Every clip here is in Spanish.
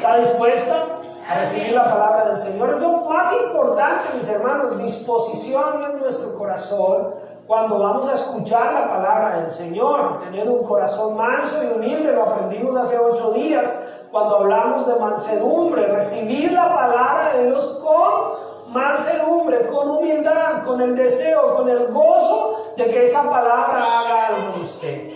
¿Está dispuesta a recibir la palabra del Señor? Es lo más importante, mis hermanos, disposición en nuestro corazón cuando vamos a escuchar la palabra del Señor. Tener un corazón manso y humilde, lo aprendimos hace 8 días cuando hablamos de mansedumbre. Recibir la palabra de Dios con mansedumbre, con humildad, con el deseo, con el gozo de que esa palabra haga algo en usted.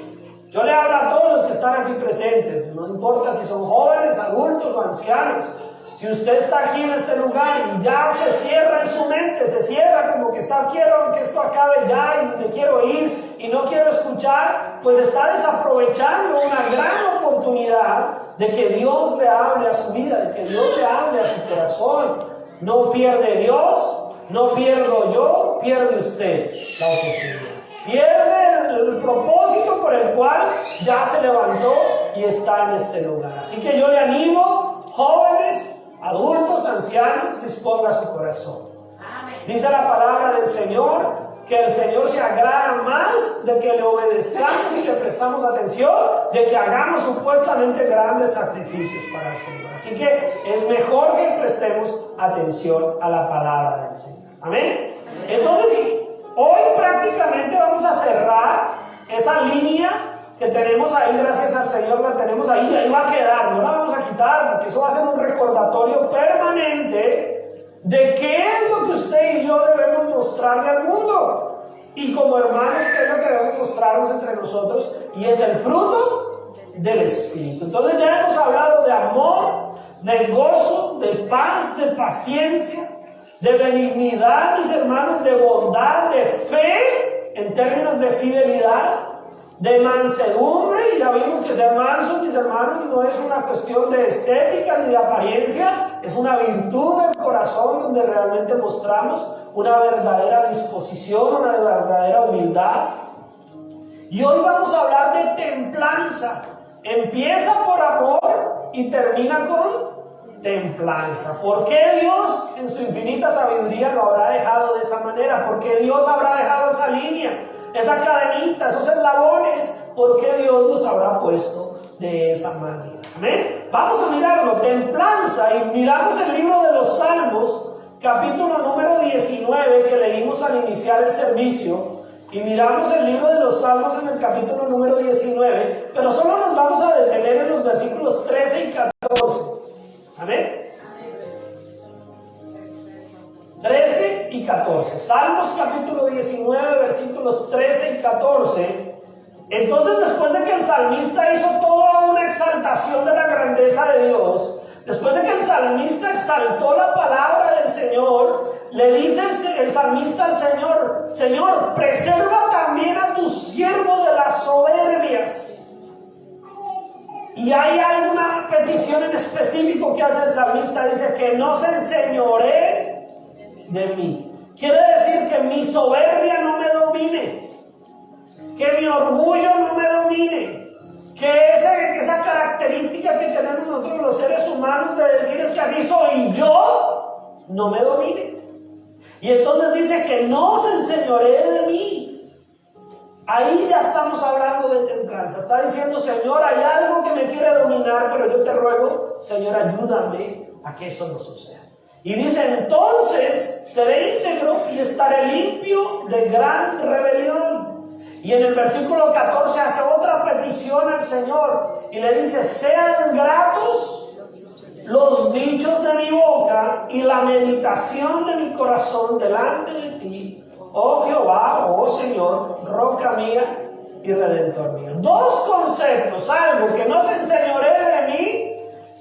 Yo le hablo a todos los que están aquí presentes, no importa si son jóvenes, adultos o ancianos. Si usted está aquí en este lugar y ya se cierra en su mente, se cierra como que quiero que esto acabe ya y me quiero ir y no quiero escuchar, pues está desaprovechando una gran oportunidad de que Dios le hable a su vida, de que Dios le hable a su corazón. No pierde Dios, no pierdo yo, pierde usted la oportunidad. Pierde el propósito por el cual ya se levantó y está en este lugar. Así que yo le animo, jóvenes, adultos, ancianos, disponga su corazón. Amén. Dice la palabra del Señor que el Señor se agrada más de que le obedezcamos y le prestamos atención, de que hagamos supuestamente grandes sacrificios para el Señor. Así que es mejor que prestemos atención a la palabra del Señor. Amén. Entonces, hoy prácticamente vamos a cerrar esa línea que tenemos ahí, gracias al Señor la tenemos ahí, y ahí va a quedar, no la vamos a quitar, porque eso va a ser un recordatorio permanente de qué es lo que usted y yo debemos mostrarle al mundo. Y como hermanos, ¿qué es lo que debemos mostrarnos entre nosotros? Y es el fruto del Espíritu. Entonces ya hemos hablado de amor, de gozo, de paz, de paciencia, de benignidad, mis hermanos, de bondad, de fe, en términos de fidelidad, de mansedumbre. Y ya vimos que ser mansos, mis hermanos, no es una cuestión de estética ni de apariencia, es una virtud del corazón donde realmente mostramos una verdadera disposición, una verdadera humildad. Y hoy vamos a hablar de templanza. Empieza por amor y termina con templanza. ¿Por qué Dios en su infinita sabiduría lo habrá dejado de esa manera? ¿Por qué Dios habrá dejado esa línea, esa cadenita, esos eslabones? ¿Por qué Dios los habrá puesto de esa manera? ¿Amén? Vamos a mirarlo, templanza, y miramos el libro de los Salmos, capítulo número 19, que leímos al iniciar el servicio, y miramos el libro de los Salmos en el capítulo número 19, pero solo nos vamos a detener en los versículos 13 y 14. ¿Amén? 13 y 14. Salmos capítulo 19, versículos 13 y 14. Entonces, después de que el salmista hizo toda una exaltación de la grandeza de Dios, después de que el salmista exaltó la palabra del Señor, le dice el salmista al Señor: Señor, preserva también a tu siervo de las soberbias. Y hay alguna petición en específico que hace el salmista, dice: que no se enseñoree de mí. Quiere decir que mi soberbia no me domine, que mi orgullo no me domine, que esa característica que tenemos nosotros los seres humanos de decir es que así soy yo, no me domine. Y entonces dice que no se enseñoree de mí. Ahí ya estamos hablando de templanza. Está diciendo: Señor, hay algo que me quiere dominar, pero yo te ruego, Señor, ayúdame a que eso no suceda. Y dice: entonces seré íntegro y estaré limpio de gran rebelión. Y en el versículo 14 hace otra petición al Señor y le dice: sean gratos los dichos de mi boca y la meditación de mi corazón delante de ti, oh Jehová, oh Señor, roca mía y redentor mío. Dos conceptos: algo que no se enseñoree de mí,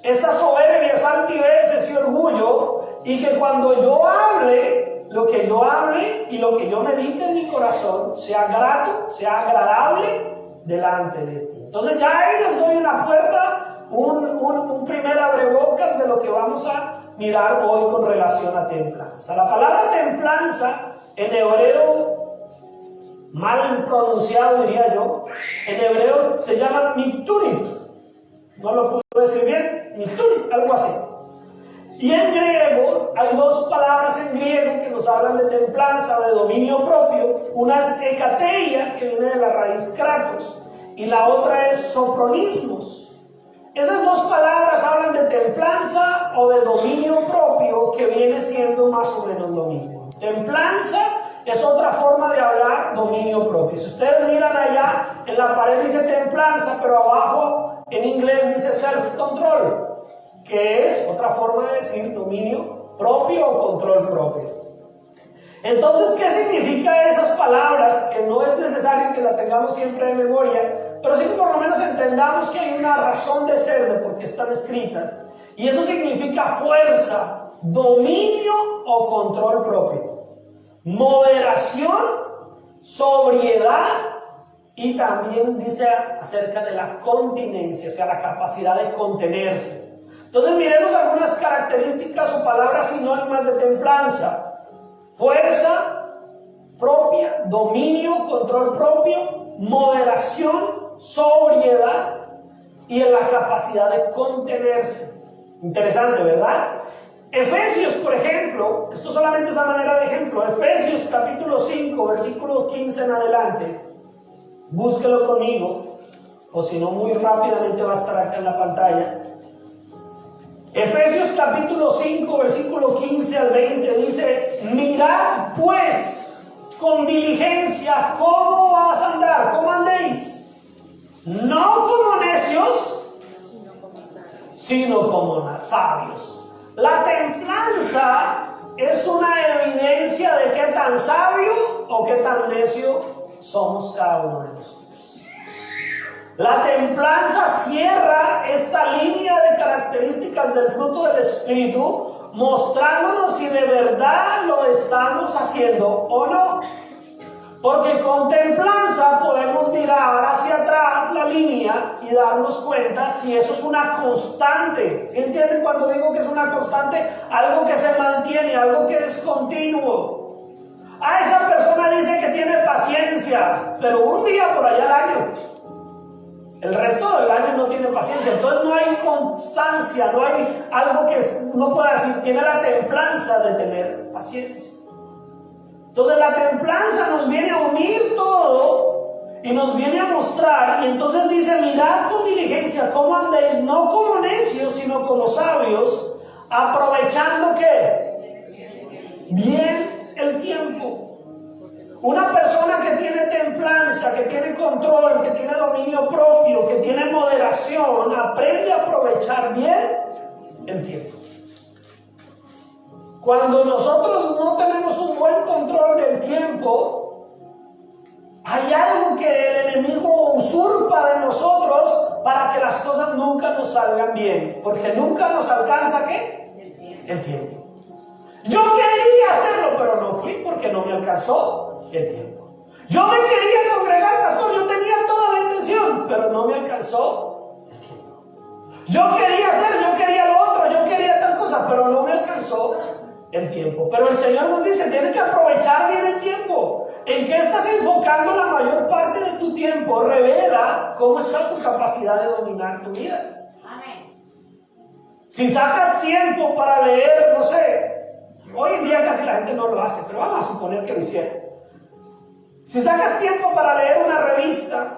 esa soberbia, esa altivez, ese orgullo, y que cuando yo hable, lo que yo hable y lo que yo medite en mi corazón sea grato, sea agradable delante de ti. Entonces ya ahí les doy una puerta, un primer abrebocas de lo que vamos a mirar hoy con relación a templanza. La palabra templanza en hebreo, mal pronunciado diría yo, en hebreo se llama mitunit. No lo puedo decir bien, mitunit, algo así. Y en griego hay dos palabras en griego que nos hablan de templanza, de dominio propio. Una es ekateia, que viene de la raíz kratos, y la otra es sopronismos. Esas dos palabras hablan de templanza o de dominio propio, que viene siendo más o menos lo mismo. Templanza es otra forma de hablar dominio propio. Si ustedes miran allá, en la pared dice templanza, pero abajo en inglés dice self-control, que es otra forma de decir dominio propio o control propio. Entonces, ¿qué significa esas palabras? Que no es necesario que la tengamos siempre de memoria, pero sí que por lo menos entendamos que hay una razón de ser de por qué están escritas. Y eso significa fuerza, dominio o control propio, moderación, sobriedad, y también dice acerca de la continencia, o sea, la capacidad de contenerse. Entonces miremos algunas características o palabras sinónimas de templanza. Fuerza propia, dominio, control propio, moderación, sobriedad y en la capacidad de contenerse. Interesante, ¿verdad? Efesios, por ejemplo, esto solamente es a manera de ejemplo, Efesios capítulo 5, versículo 15 en adelante, búsquelo conmigo, o si no muy rápidamente va a estar acá en la pantalla. Efesios capítulo 5, versículo 15 al 20 dice: mirad pues con diligencia cómo vas a andar, cómo andéis, no como necios, sino como sabios. La templanza es una evidencia de qué tan sabio o qué tan necio somos cada uno de nosotros. La templanza cierra esta línea de características del fruto del Espíritu, mostrándonos si de verdad lo estamos haciendo o no. Porque con templanza podemos mirar hacia atrás la línea y darnos cuenta si eso es una constante. ¿Sí entienden cuando digo que es una constante? Algo que se mantiene, algo que es continuo. Esa persona dice que tiene paciencia, pero un día por allá al año. El resto del año no tiene paciencia. Entonces no hay constancia, no hay algo que uno pueda decir, tiene la templanza de tener paciencia. Entonces la templanza nos viene a unir todo y nos viene a mostrar, y entonces dice: mirad con diligencia cómo andéis, no como necios, sino como sabios, aprovechando ¿qué? Bien el tiempo. Una persona que tiene templanza, que tiene control, que tiene dominio propio, que tiene moderación, aprende a aprovechar bien el tiempo. Cuando nosotros no tenemos un buen control del tiempo, hay algo que el enemigo usurpa de nosotros para que las cosas nunca nos salgan bien, porque nunca nos alcanza ¿qué? El tiempo. Yo quería hacerlo, pero no fui porque no me alcanzó el tiempo. Yo me quería congregar, pastor, yo tenía toda la intención, pero no me alcanzó el tiempo. Yo quería hacer, yo quería lo otro, yo quería tal cosa, pero no me alcanzó el tiempo. Pero el Señor nos dice: tienes que aprovechar bien el tiempo. ¿En qué estás enfocando la mayor parte de tu tiempo? Revela cómo está tu capacidad de dominar tu vida. Amén. Si sacas tiempo para leer, no sé, hoy en día casi la gente no lo hace, pero vamos a suponer que lo hiciera. Si sacas tiempo para leer una revista,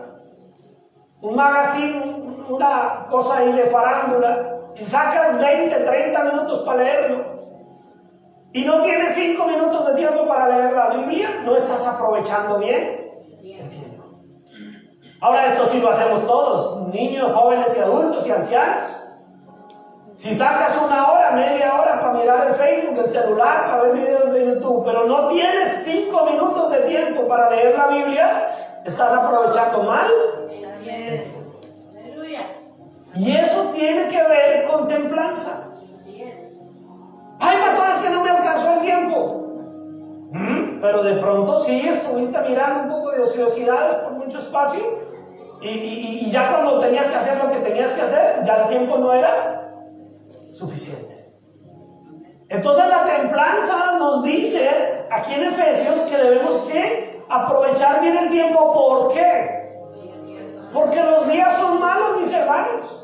un magazine, una cosa ahí de farándula, y sacas 20, 30 minutos para leerlo, y no tienes 5 minutos de tiempo para leer la Biblia, no estás aprovechando bien el tiempo. Ahora, esto sí lo hacemos todos, niños, jóvenes y adultos y ancianos. Si sacas una hora, media hora para mirar el Facebook, el celular, para ver videos de YouTube, pero no tienes 5 minutos de tiempo para leer la Biblia, estás aprovechando mal el tiempo. Y eso tiene que ver con templanza. Hay pastores que no me alcanzó el tiempo. Pero de pronto sí estuviste mirando un poco de ociosidades por mucho espacio y ya cuando tenías que hacer lo que tenías que hacer, ya el tiempo no era suficiente. Entonces la templanza nos dice aquí en Efesios que debemos que aprovechar bien el tiempo. ¿Por qué? Porque los días son malos, mis hermanos.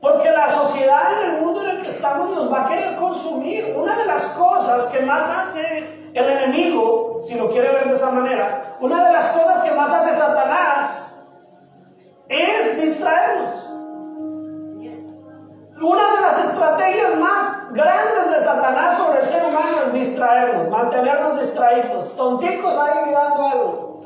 Porque la sociedad en el mundo en el que estamos nos va a querer consumir. Una de las cosas que más hace el enemigo, si lo quiere ver de esa manera, una de las cosas que más hace Satanás es distraernos. Una de las estrategias estrategias más grandes de Satanás sobre el ser humano es distraernos, mantenernos distraídos, tonticos ahí mirando algo.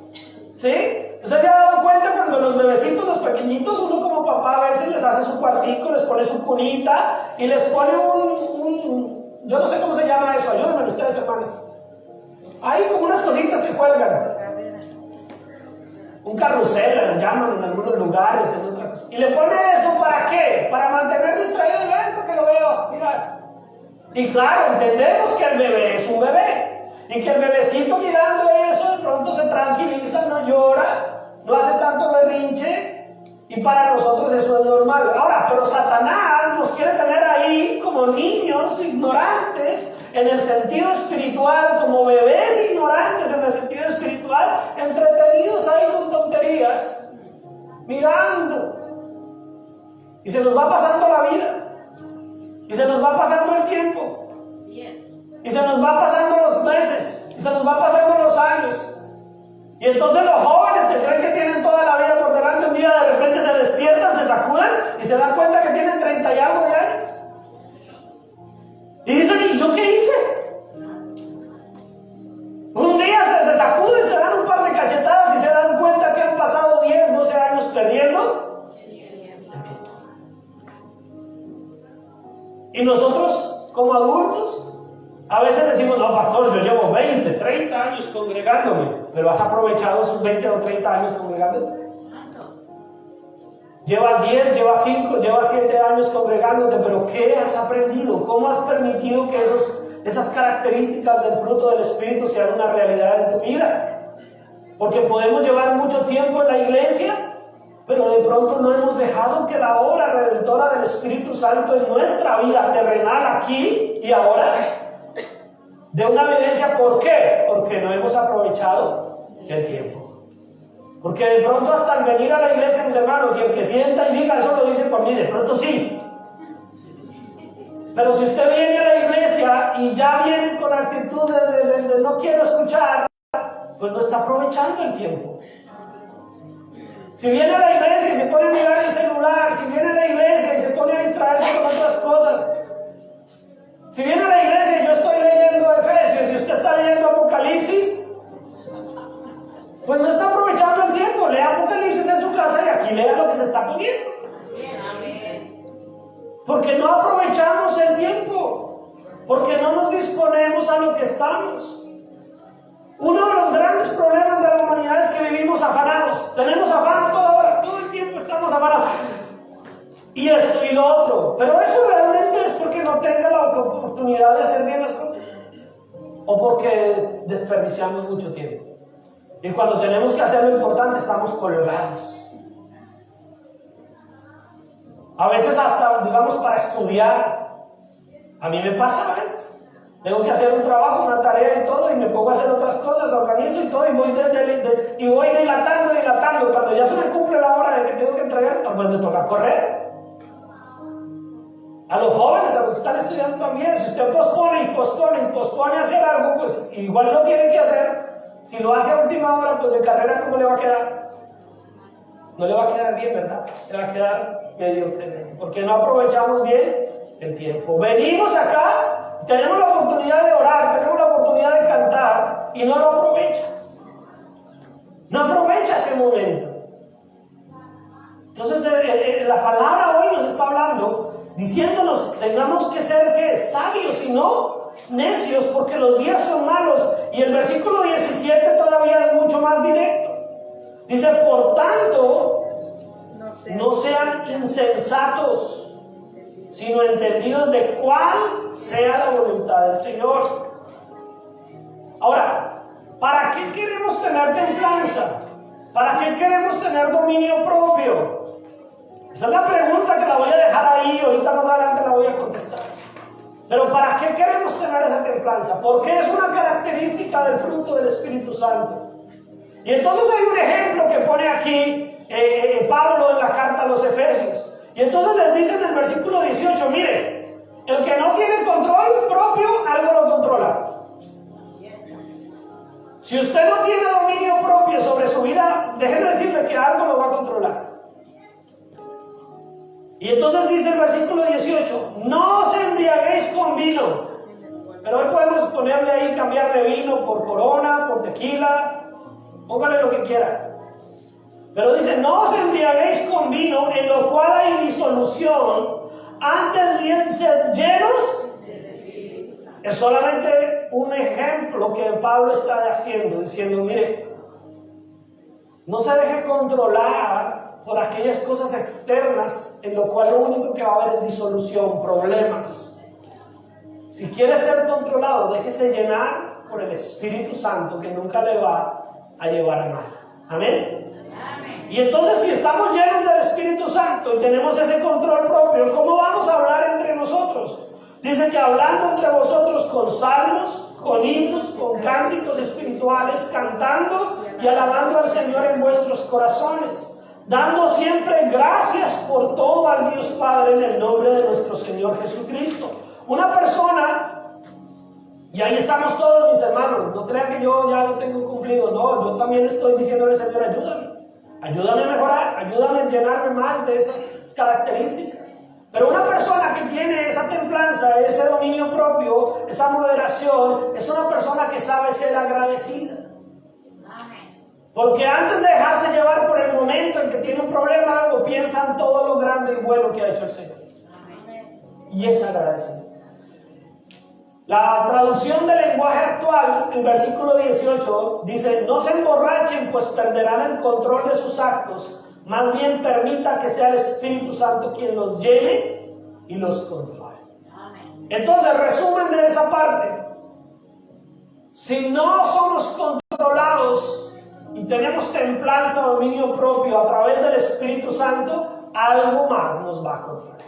¿Sí? ¿Usted se ha dado cuenta cuando los bebecitos, los pequeñitos, uno como papá a veces les hace su cuartico, les pone su cunita y les pone yo no sé cómo se llama eso, ayúdenme ustedes, hermanos. Hay como unas cositas que cuelgan. Un carrusel, le llaman en algunos lugares, en otras cosas. Y le pone eso, ¿para qué? Para mantener distraído, para que lo vea, mira. Y claro, entendemos que el bebé es un bebé. Y que el bebecito mirando eso, de pronto se tranquiliza, no llora, no hace tanto berrinche. Y para nosotros eso es normal. Ahora, pero Satanás nos quiere tener ahí como niños ignorantes en el sentido espiritual, como bebés ignorantes en el sentido espiritual, entretenidos ahí con tonterías, mirando. Y se nos va pasando la vida. Y se nos va pasando el tiempo. Y se nos va pasando los meses. Y se nos va pasando los años. Y entonces los jóvenes que creen que tienen toda la vida por delante, un día de repente se despiertan, se sacuden y se dan cuenta que tienen 30 y algo de años. Y dicen, ¿y yo qué hice? Un día se sacuden, se dan un par de cachetadas y se dan cuenta que han pasado 10, 12 años perdiendo el tiempo. Y nosotros, como adultos, a veces decimos, no, pastor, yo llevo 20, 30 años congregándome, pero has aprovechado esos 20 o 30 años congregándote. Llevas 10, llevas 5, llevas 7 años congregándote, pero ¿qué has aprendido? ¿Cómo has permitido que esas características del fruto del Espíritu sean una realidad en tu vida? Porque podemos llevar mucho tiempo en la iglesia, pero de pronto no hemos dejado que la obra redentora del Espíritu Santo en nuestra vida terrenal aquí y ahora dé una evidencia. ¿Por qué? Porque no hemos aprovechado el tiempo. Porque de pronto hasta al venir a la iglesia, mis hermanos, y el que sienta y diga eso lo dice por mí, de pronto sí. Pero si usted viene a la iglesia y ya viene con actitud de no quiero escuchar, pues no está aprovechando el tiempo. Si viene a la iglesia y se pone a mirar el celular, si viene a la iglesia y se pone a distraerse con otras cosas, si viene a la iglesia y yo estoy leyendo Efesios y usted está leyendo Apocalipsis, pues no está aprovechando el tiempo. Lea Apocalipsis en su casa y aquí lea lo que se está poniendo. Porque no aprovechamos el tiempo, porque no nos disponemos a lo que estamos. Uno de los grandes problemas de la humanidad es que vivimos afanados. Tenemos afán toda hora, todo el tiempo estamos afanados. Y esto y lo otro. Pero eso realmente es porque no tenga la oportunidad de hacer bien las cosas. O porque desperdiciamos mucho tiempo. Y cuando tenemos que hacer lo importante, estamos colgados. A veces hasta, digamos, para estudiar. A mí me pasa a veces. Tengo que hacer un trabajo, una tarea y todo, y me pongo a hacer otras cosas, organizo y todo, y voy dilatando. Cuando ya se me cumple la hora de que tengo que entregar, pues me toca correr. A los jóvenes, a los que están estudiando también, si usted pospone hacer algo, pues igual lo tiene que hacer. Si lo hace a última hora, pues de carrera, ¿cómo le va a quedar? No le va a quedar bien, ¿verdad? Le va a quedar mediocremente, porque no aprovechamos bien el tiempo. Venimos acá, tenemos la oportunidad de orar, tenemos la oportunidad de cantar, y no lo aprovecha. No aprovecha ese momento. Entonces, la palabra hoy nos está hablando, diciéndonos, tengamos que ser, ¿qué? Sabios y no necios, porque los días son malos. Y el versículo 17 todavía es mucho más directo. Dice, por tanto, no sean insensatos, sino entendidos de cuál sea la voluntad del Señor. Ahora, ¿para qué queremos tener templanza? ¿Para qué queremos tener dominio propio? Esa es la pregunta que la voy a dejar ahí, ahorita más adelante la voy a contestar. Pero ¿para qué queremos tener esa templanza? Porque es una característica del fruto del Espíritu Santo. Y entonces hay un ejemplo que pone aquí Pablo en la carta a los Efesios. Y entonces les dice en el versículo 18, mire, el que no tiene control propio, algo lo controla. Si usted no tiene dominio propio sobre su vida, déjenme decirle que algo lo va a controlar. Y entonces dice el versículo 18, no se Pero hoy podemos ponerle ahí, cambiarle vino por corona, por tequila, póngale lo que quiera. Pero dice, no os embriaguéis con vino en lo cual hay disolución, antes bien sed llenos. Es solamente un ejemplo que Pablo está haciendo, diciendo, mire, no se deje controlar por aquellas cosas externas en lo cual lo único que va a haber es disolución, problemas. Si quiere ser controlado, déjese llenar por el Espíritu Santo, que nunca le va a llevar a mal. Amén. Amén. Y entonces, si estamos llenos del Espíritu Santo y tenemos ese control propio, ¿cómo vamos a hablar entre nosotros? Dice que hablando entre vosotros con salmos, con himnos, con cánticos espirituales, cantando y alabando al Señor en vuestros corazones, dando siempre gracias por todo al Dios Padre en el nombre de nuestro Señor Jesucristo. Una persona, y ahí estamos todos mis hermanos, no crean que yo ya lo tengo cumplido, no, yo también estoy diciéndole, Señor, ayúdame a mejorar, ayúdame a llenarme más de esas características. Pero una persona que tiene esa templanza, ese dominio propio, esa moderación, es una persona que sabe ser agradecida. Porque antes de dejarse llevar por el momento en que tiene un problema, algo, piensa en todo lo grande y bueno que ha hecho el Señor. Y es agradecido. La traducción del lenguaje actual, el versículo 18, dice, no se emborrachen, pues perderán el control de sus actos. Más bien permita que sea el Espíritu Santo quien los llene y los controle. Entonces, resumen de esa parte. Si no somos controlados y tenemos templanza, dominio propio a través del Espíritu Santo, algo más nos va a controlar.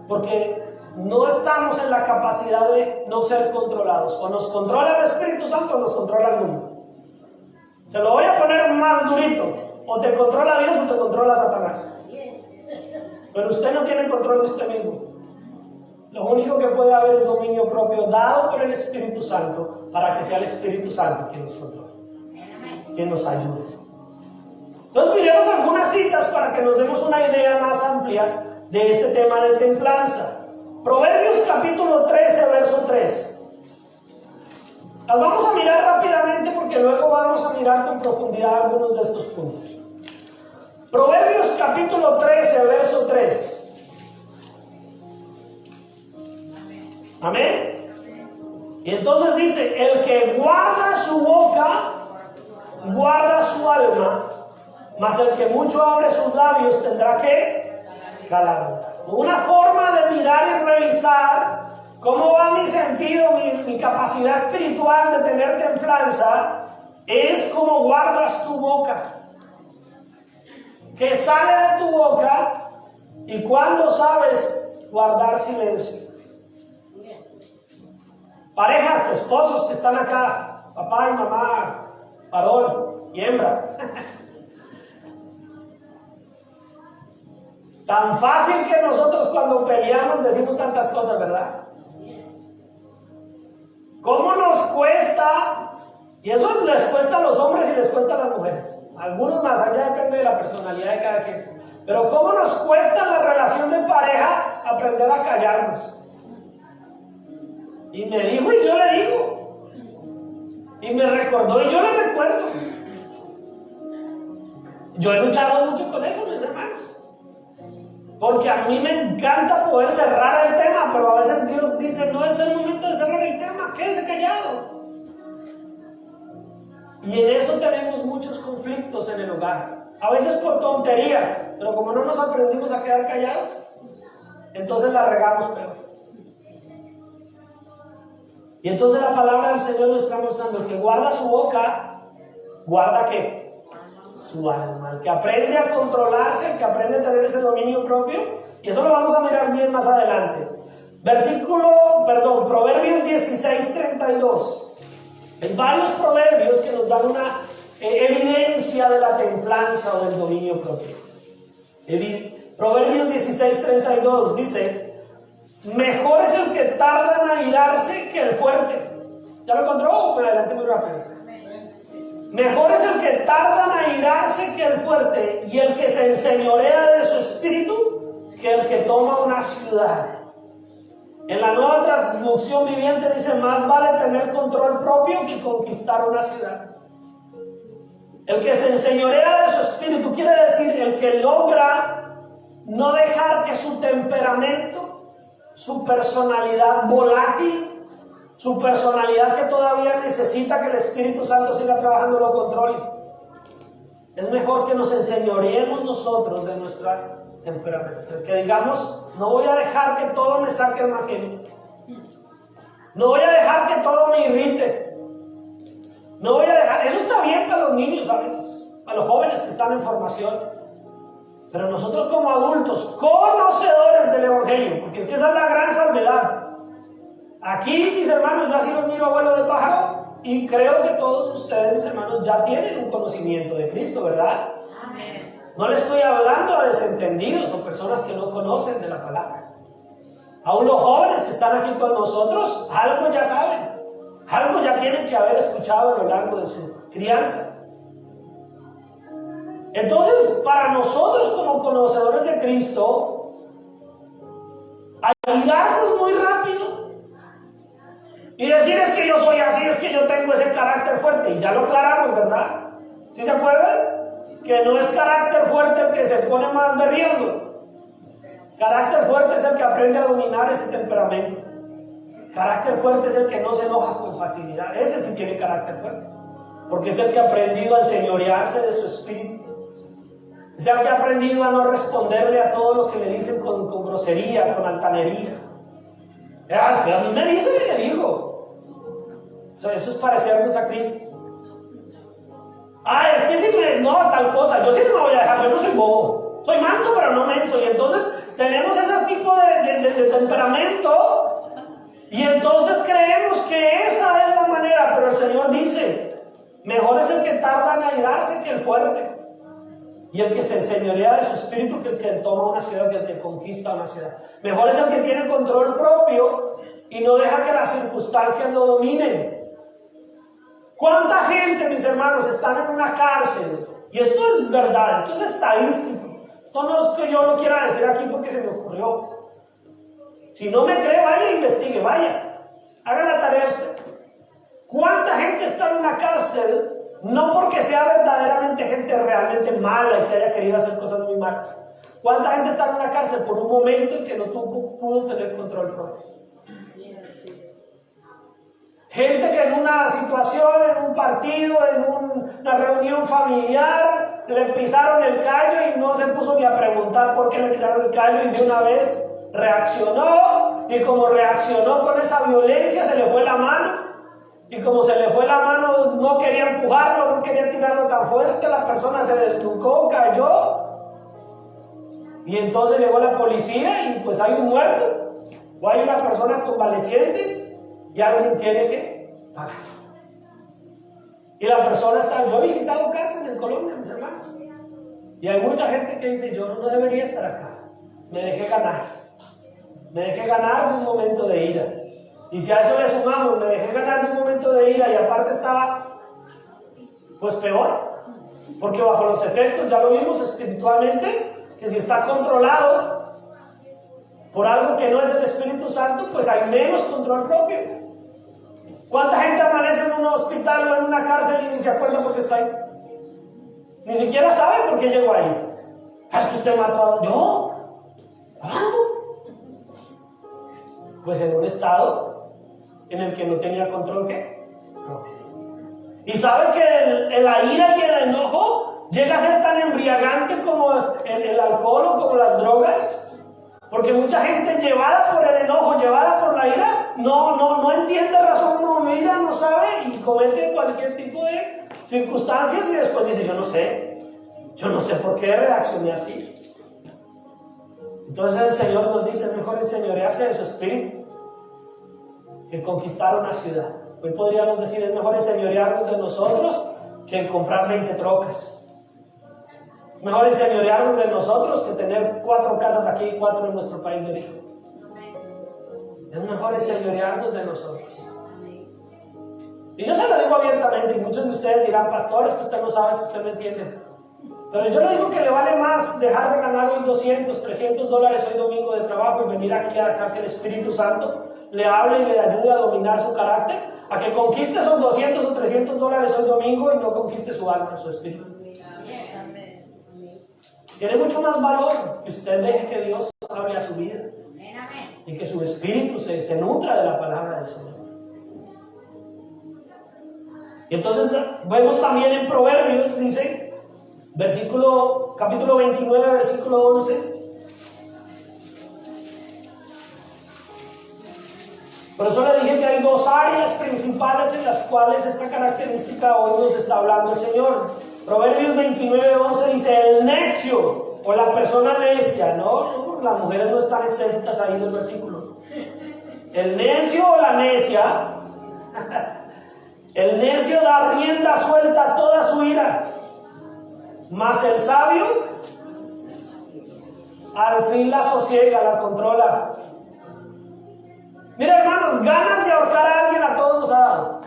Porque no estamos en la capacidad de no ser controlados. O nos controla el Espíritu Santo o nos controla el mundo. Se lo voy a poner más durito. O te controla Dios o te controla Satanás. Pero usted no tiene control de usted mismo. Lo único que puede haber es dominio propio dado por el Espíritu Santo, para que sea el Espíritu Santo quien nos controle, quien nos ayude. Entonces miremos algunas citas para que nos demos una idea más amplia de este tema de templanza. Proverbios capítulo 13, verso 3. Las vamos a mirar rápidamente porque luego vamos a mirar con profundidad algunos de estos puntos. Proverbios capítulo 13, verso 3. Amén. Y entonces dice, el que guarda su boca, guarda su alma, mas el que mucho abre sus labios tendrá que calamidad. Una forma de mirar y revisar cómo va mi sentido, mi capacidad espiritual de tener templanza, es cómo guardas tu boca. ¿Qué sale de tu boca y cuándo sabes guardar silencio? Parejas, esposos que están acá, papá y mamá, varón y hembra. Tan fácil que nosotros cuando peleamos decimos tantas cosas, ¿verdad? ¿Cómo nos cuesta? Y eso les cuesta a los hombres y les cuesta a las mujeres. Algunos más, allá depende de la personalidad de cada quien. Pero ¿cómo nos cuesta en la relación de pareja aprender a callarnos? Y me dijo y yo le digo. Y me recordó y yo le recuerdo. Yo he luchado mucho con eso, mis hermanos. Porque a mí me encanta poder cerrar el tema, pero a veces Dios dice, no es el momento de cerrar el tema, quédese callado. Y en eso tenemos muchos conflictos en el hogar. A veces por tonterías, pero como no nos aprendimos a quedar callados, entonces la regamos peor. Y entonces la palabra del Señor nos está mostrando, el que guarda su boca, ¿guarda qué? Su alma. El que aprende a controlarse, el que aprende a tener ese dominio propio, y eso lo vamos a mirar bien más adelante. Proverbios 16:32. Hay varios proverbios que nos dan una evidencia de la templanza o del dominio propio. Proverbios 16:32 dice, mejor es el que tarda en airarse que el fuerte. ¿Ya lo encontró? Me adelanté muy rápido. Mejor es el que tarda en airarse que el fuerte, y el que se enseñorea de su espíritu que el que toma una ciudad. En la Nueva Traducción Viviente dice, más vale tener control propio que conquistar una ciudad. El que se enseñorea de su espíritu, quiere decir el que logra no dejar que su temperamento, su personalidad volátil, su personalidad que todavía necesita que el Espíritu Santo siga trabajando, lo controle. Es mejor que nos enseñoreemos nosotros de nuestro temperamento. El que digamos, no voy a dejar que todo me saque el mal genio. No voy a dejar que todo me irrite. No voy a dejar, eso está bien para los niños, ¿sabes? Para los jóvenes que están en formación. Pero nosotros como adultos, conocedores del Evangelio, porque es que esa es la gran salvedad. Aquí, mis hermanos, yo así los miro abuelo de pájaro, y creo que todos ustedes, mis hermanos, ya tienen un conocimiento de Cristo, ¿verdad? Amén. No le estoy hablando a desentendidos o personas que no conocen de la palabra. Aún los jóvenes que están aquí con nosotros, algo ya saben. Algo ya tienen que haber escuchado a lo largo de su crianza. Entonces, para nosotros como conocedores de Cristo, airarnos muy rápido y decir es que yo soy así, es que yo tengo ese carácter fuerte, y ya lo aclaramos, ¿verdad? ¿Sí se acuerdan? Que no es carácter fuerte el que se pone más berriendo. Carácter fuerte es el que aprende a dominar ese temperamento. Carácter fuerte es el que no se enoja con facilidad. Ese sí tiene carácter fuerte, porque es el que ha aprendido a enseñorearse de su espíritu. Es el que ha aprendido a no responderle a todo lo que le dicen con grosería, con altanería. Es que a mí me dicen y le digo. Eso es parecernos a Cristo. Es que si me... No, tal cosa. Yo sí no me voy a dejar. Yo no soy bobo. Soy manso, pero no menso. Y entonces tenemos ese tipo de temperamento. Y entonces creemos que esa es la manera, pero el Señor dice, mejor es el que tarda en airarse que el fuerte. Y el que se enseñorea de su espíritu que el que toma una ciudad, que el que conquista una ciudad. Mejor es el que tiene control propio y no deja que las circunstancias lo dominen. ¿Cuánta gente, mis hermanos, están en una cárcel? Y esto es verdad, esto es estadístico. Esto no es que yo lo quiera decir aquí porque se me ocurrió. Si no me cree, vaya e investigue, vaya. Haga la tarea usted. ¿Cuánta gente está en una cárcel? No porque sea verdaderamente gente realmente mala y que haya querido hacer cosas muy malas. ¿Cuánta gente está en una cárcel por un momento en que no pudo tener control propio? Gente que en una situación, en un partido, en una reunión familiar, le pisaron el callo y no se puso ni a preguntar por qué le pisaron el callo, y de una vez reaccionó, y como reaccionó con esa violencia se le fue la mano, y como se le fue la mano no quería empujarlo, no quería tirarlo tan fuerte, la persona se desnucó, cayó, y entonces llegó la policía y pues hay un muerto o hay una persona convaleciente y alguien tiene que pagar. Y la persona está... Yo he visitado cárceles en Colombia, mis hermanos, y hay mucha gente que dice, yo no debería estar acá, me dejé ganar de un momento de ira. Y si a eso le sumamos, me dejé ganar de un momento de ira y aparte estaba pues peor, porque bajo los efectos, ya lo vimos espiritualmente, que si está controlado por algo que no es el Espíritu Santo, pues hay menos control propio. ¿Cuánta gente amanece en un hospital o en una cárcel y ni se acuerda por qué está ahí? Ni siquiera sabe por qué llegó ahí. ¿Es que usted mató a... ¿Yo? ¿Cuándo? Pues en un estado en el que no tenía control, ¿qué? Propio. Y sabe que la ira y el enojo llega a ser tan embriagante como el alcohol o como las drogas. Porque mucha gente llevada por el enojo, llevada por la ira, no entiende razón, no mira, no sabe y comete cualquier tipo de circunstancias y después dice, yo no sé por qué reaccioné así. Entonces el Señor nos dice, es mejor enseñorearse de su espíritu que conquistar una ciudad. Hoy podríamos decir, es mejor enseñorearnos de nosotros que comprar 20 trocas. Mejor enseñorearnos de nosotros que tener 4 casas aquí y 4 en nuestro país de origen. Es mejor enseñorearnos de nosotros. Y yo se lo digo abiertamente, y muchos de ustedes dirán, pastor, es que usted no sabe, es que usted no entiende. Pero yo le digo que le vale más dejar de ganar hoy 200, 300 dólares hoy domingo de trabajo y venir aquí a dejar que el Espíritu Santo le hable y le ayude a dominar su carácter, a que conquiste esos 200 o 300 dólares hoy domingo y no conquiste su alma, su espíritu. Tiene mucho más valor que usted deje que Dios hable a su vida y que su espíritu se nutra de la palabra del Señor. Y entonces vemos también en Proverbios, dice, capítulo 29, versículo 11. Por eso le dije que hay dos áreas principales en las cuales esta característica hoy nos está hablando el Señor. Proverbios 29, 11 dice, el necio o la persona necia, ¿no? Las mujeres no están exentas ahí del versículo. El necio o la necia, el necio da rienda suelta a toda su ira, mas el sabio al fin la sosiega, la controla. Mira, hermanos, ganas de ahorcar a alguien a todos nos ha dado.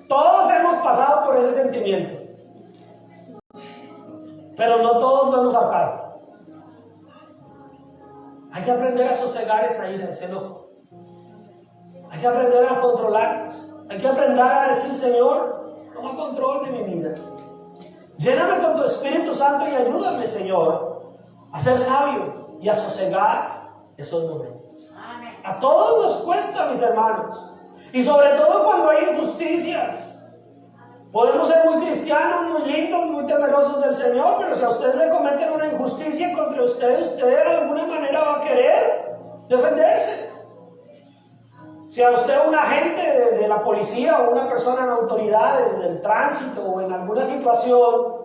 Todos hemos pasado por ese sentimiento, pero no todos lo hemos ahorcado. Hay que aprender a sosegar esa ira, ese enojo. Hay que aprender a controlarnos. Hay que aprender a decir, Señor, toma control de mi vida. Lléname con tu Espíritu Santo y ayúdame, Señor, a ser sabio y a sosegar esos momentos. A todos nos cuesta, mis hermanos. Y sobre todo cuando hay injusticias. Podemos ser muy cristianos, muy lindos, muy temerosos del Señor, pero si a usted le cometen una injusticia contra usted, usted de alguna manera va a querer defenderse. Si a usted un agente de la policía o una persona en autoridad del tránsito o en alguna situación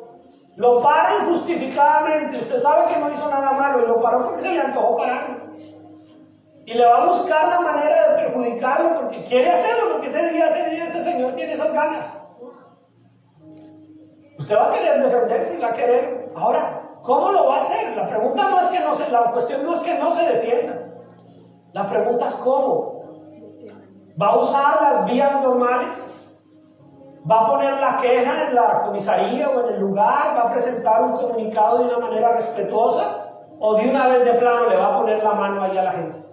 lo para injustificadamente, usted sabe que no hizo nada malo y lo paró porque se le antojó pararlo. Y le va a buscar la manera de perjudicarlo porque quiere hacerlo, porque ese día ese señor tiene esas ganas. Usted va a querer defenderse y va a querer. Ahora, ¿cómo lo va a hacer? La pregunta no es que no se, la cuestión no es que no se defienda. La pregunta es cómo. ¿Va a usar las vías normales? ¿Va a poner la queja en la comisaría o en el lugar? ¿Va a presentar un comunicado de una manera respetuosa? ¿O de una vez de plano le va a poner la mano ahí a la gente?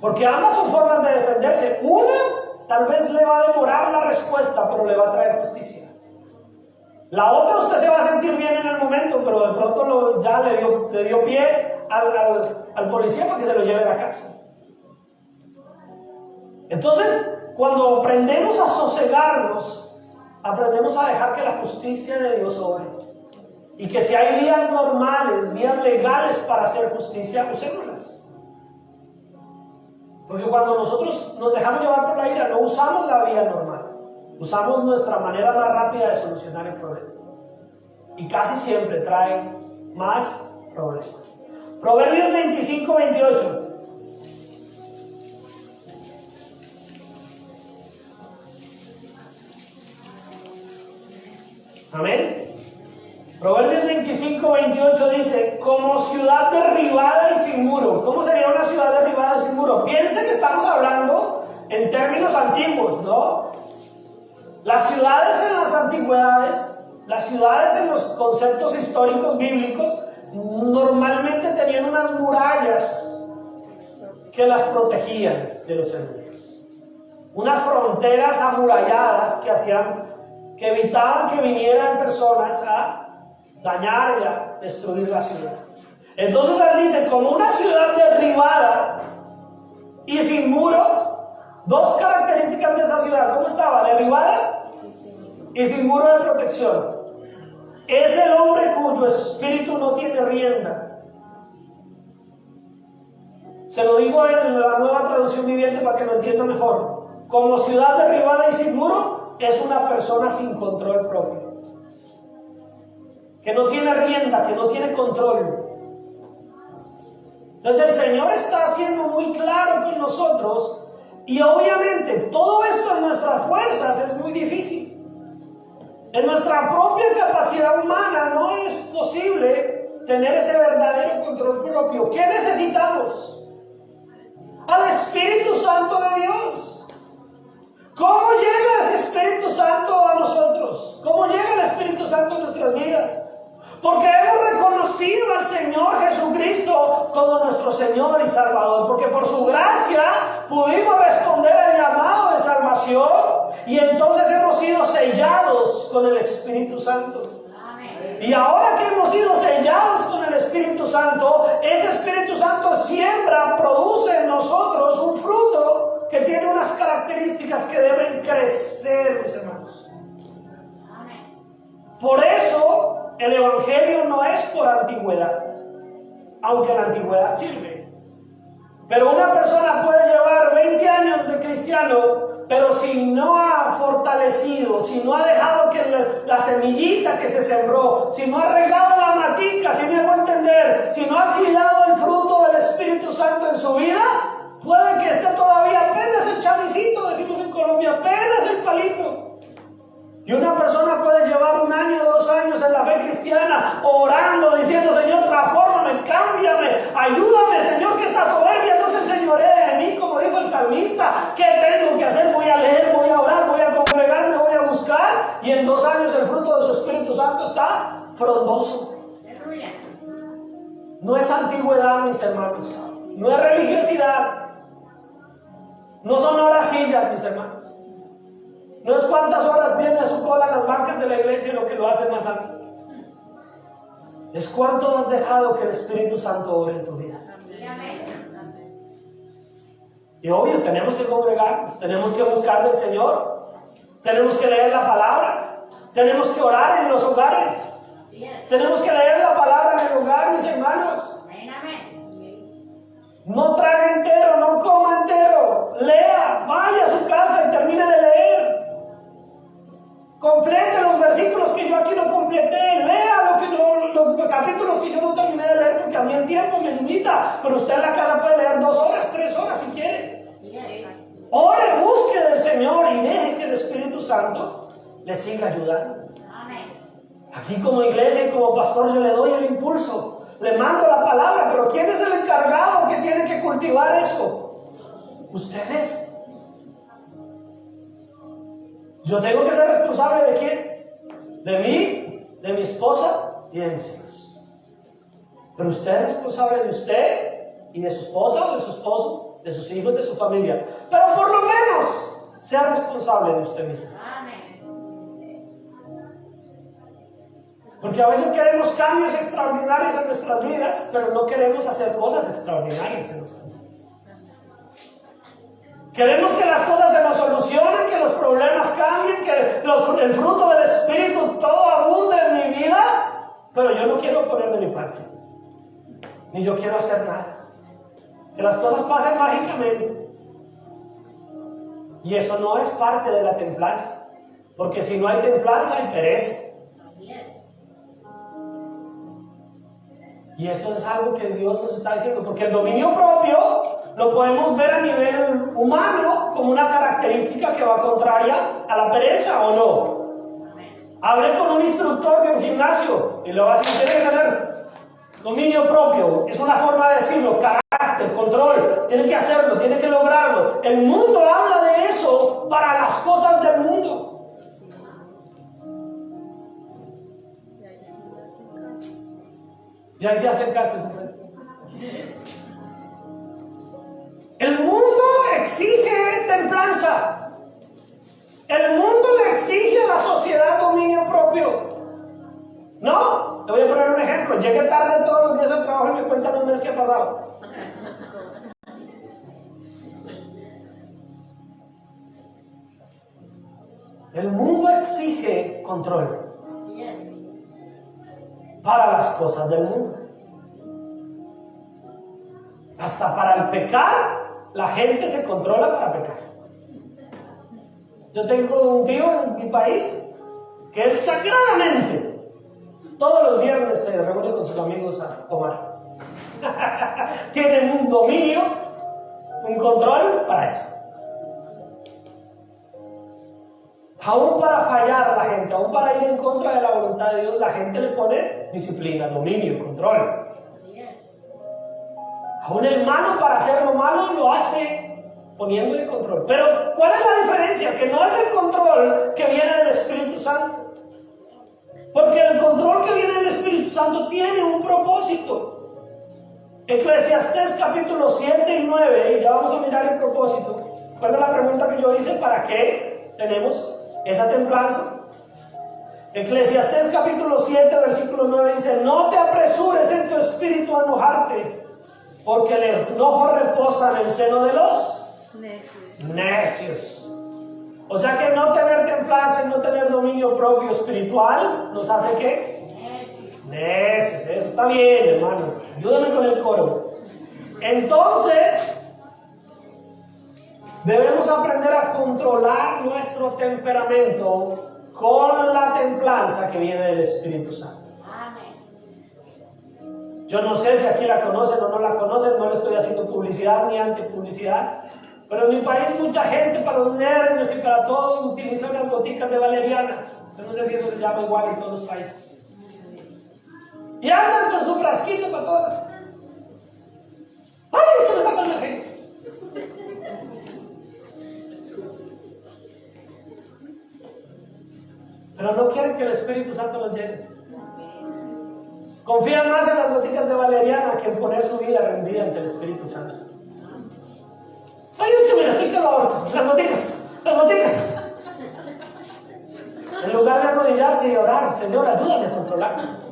Porque ambas son formas de defenderse. Una tal vez le va a demorar la respuesta, pero le va a traer justicia. La otra, usted se va a sentir bien en el momento, pero de pronto ya le dio pie al policía para que se lo lleve a la cárcel. Entonces, cuando aprendemos a sosegarnos, aprendemos a dejar que la justicia de Dios obre. Y que si hay vías normales, vías legales para hacer justicia, usémoslas. Porque cuando nosotros nos dejamos llevar por la ira, no usamos la vía normal. Usamos nuestra manera más rápida de solucionar el problema. Y casi siempre trae más problemas. Proverbios 25, 28. Amén. Proverbios 25, 28 dice, como ciudad derribada y sin muro. ¿Cómo sería una ciudad derribada y sin muro? Piensen que estamos hablando en términos antiguos, ¿no? Las ciudades en las antigüedades, las ciudades en los conceptos históricos bíblicos, normalmente tenían unas murallas que las protegían de los enemigos. Unas fronteras amuralladas que evitaban que vinieran personas a dañar y a destruir la ciudad. Entonces él dice, como una ciudad derribada y sin muros, dos características de esa ciudad. ¿Cómo estaba? Derribada y sin muro de protección. Es el hombre cuyo espíritu no tiene rienda. Se lo digo en la Nueva Traducción Viviente para que lo entienda mejor. Como ciudad derribada y sin muro, es una persona sin control propio. Que no tiene rienda, que no tiene control. Entonces el Señor está siendo muy claro con nosotros y obviamente todo esto en nuestras fuerzas es muy difícil. En nuestra propia capacidad humana no es posible tener ese verdadero control propio. ¿Qué necesitamos? Al Espíritu Santo de Dios. ¿Cómo llega ese Espíritu Santo a nosotros? ¿Cómo llega el Espíritu Santo a nuestras vidas? Porque hemos reconocido al Señor Jesucristo como nuestro Señor y Salvador. Porque por su gracia pudimos responder al llamado de salvación y entonces hemos sido sellados con el Espíritu Santo. Y ahora que hemos sido sellados con el Espíritu Santo, ese Espíritu Santo siembra, produce en nosotros un fruto que tiene unas características que deben crecer, mis hermanos. Por eso el Evangelio no es por antigüedad, aunque la antigüedad sirve. Pero una persona puede llevar 20 años de cristiano, pero si no ha fortalecido, si no ha dejado que la semillita que se sembró, si no ha regado la matica, si me hago entender, si no ha cuidado el fruto del Espíritu Santo en su vida, puede que esté todavía apenas el chamicito, decimos en Colombia, apenas el palito. Y una persona puede llevar 1 año, 2 años en la fe cristiana, orando, diciendo: Señor, transfórmame, cámbiame, ayúdame, Señor, que esta soberbia no se enseñoree de mí, como dijo el salmista. ¿Qué tengo que hacer? Voy a leer, voy a orar, voy a congregarme, voy a buscar. Y en 2 años el fruto de su Espíritu Santo está frondoso. No es antigüedad, mis hermanos. No es religiosidad. No son horacillas, mis hermanos. No es cuántas horas tiene a su cola en las bancas de la iglesia lo que lo hace más alto. Es cuánto has dejado que el Espíritu Santo obre en tu vida. Y obvio, tenemos que congregarnos, tenemos que buscar del Señor, tenemos que leer la palabra, tenemos que orar en los hogares, tenemos que leer la palabra en el hogar, mis hermanos. No trague entero, no coma entero, lea, vaya a su casa y termine de leer. Complete los versículos que yo aquí no completé, lea los capítulos que yo no terminé de leer, porque a mí el tiempo me limita, pero usted en la casa puede leer 2 horas, 3 horas si quiere. Ore, busque del Señor y deje que el Espíritu Santo le siga ayudando. Aquí como iglesia y como pastor yo le doy el impulso, le mando la palabra, pero ¿quién es el encargado que tiene que cultivar eso? Ustedes. Yo tengo que ser responsable ¿de quién? De mí, de mi esposa y de mis hijos. Pero usted es responsable de usted y de su esposa o de su esposo, de sus hijos, de su familia. Pero por lo menos sea responsable de usted mismo. Porque a veces queremos cambios extraordinarios en nuestras vidas, pero no queremos hacer cosas extraordinarias en nuestras vidas. Queremos que las cosas se nos solucionen, que los problemas cambien, que el fruto del Espíritu todo abunde en mi vida, pero yo no quiero poner de mi parte, ni yo quiero hacer nada. Que las cosas pasen mágicamente. Y eso no es parte de la templanza, porque si no hay templanza hay pereza. Y eso es algo que Dios nos está diciendo, porque el dominio propio lo podemos ver a nivel humano como una característica que va contraria a la pereza, ¿o no? Hable con un instructor de un gimnasio y lo va a decir: tiene que tener dominio propio, es una forma de decirlo, carácter, control, tiene que hacerlo, tiene que lograrlo. El mundo habla de eso para las cosas del mundo. Ya se hacen caso. El mundo exige templanza. El mundo le exige a la sociedad dominio propio. ¿No? Te voy a poner un ejemplo. Llegué tarde todos los días al trabajo y me cuentan un mes que ha pasado. El mundo exige control para las cosas del mundo. Hasta para el pecar, la gente se controla para pecar. Yo tengo un tío en mi país que él sagradamente todos los viernes se reúne con sus amigos a tomar. Tienen un dominio, un control para eso. Aún para fallar a la gente, aún para ir en contra de la voluntad de Dios, la gente le pone disciplina, dominio, control. Aún el malo para hacer lo malo lo hace poniéndole control. Pero, ¿cuál es la diferencia? Que no es el control que viene del Espíritu Santo. Porque el control que viene del Espíritu Santo tiene un propósito. Eclesiastés capítulo 7 y 9, y ya vamos a mirar el propósito. ¿Cuál es la pregunta que yo hice? ¿Para qué tenemos esa templanza? Eclesiastés capítulo 7, versículo 9 dice: no te apresures en tu espíritu a enojarte, porque el enojo reposa en el seno de los necios. O sea que no tener templanza y no tener dominio propio espiritual nos hace ¿qué? Necios. Eso está bien, hermanos. Ayúdame con el coro. Entonces, debemos aprender a controlar nuestro temperamento con la templanza que viene del Espíritu Santo. Yo no sé si aquí la conocen o no la conocen, no le estoy haciendo publicidad ni antipublicidad, pero en mi país mucha gente para los nervios y para todo utiliza unas goticas de valeriana. Yo no sé si eso se llama igual en todos los países. Y andan con su frasquito para todo. ¡Ay, es que me sacan la gente! Pero no quieren que el Espíritu Santo los llene. Confían más en las goticas de valeriana que en poner su vida rendida ante el Espíritu Santo. Ay, es que mira, estoy que lo ahorco. Las goticas. En lugar de arrodillarse y orar: Señor, ayúdame a controlarme.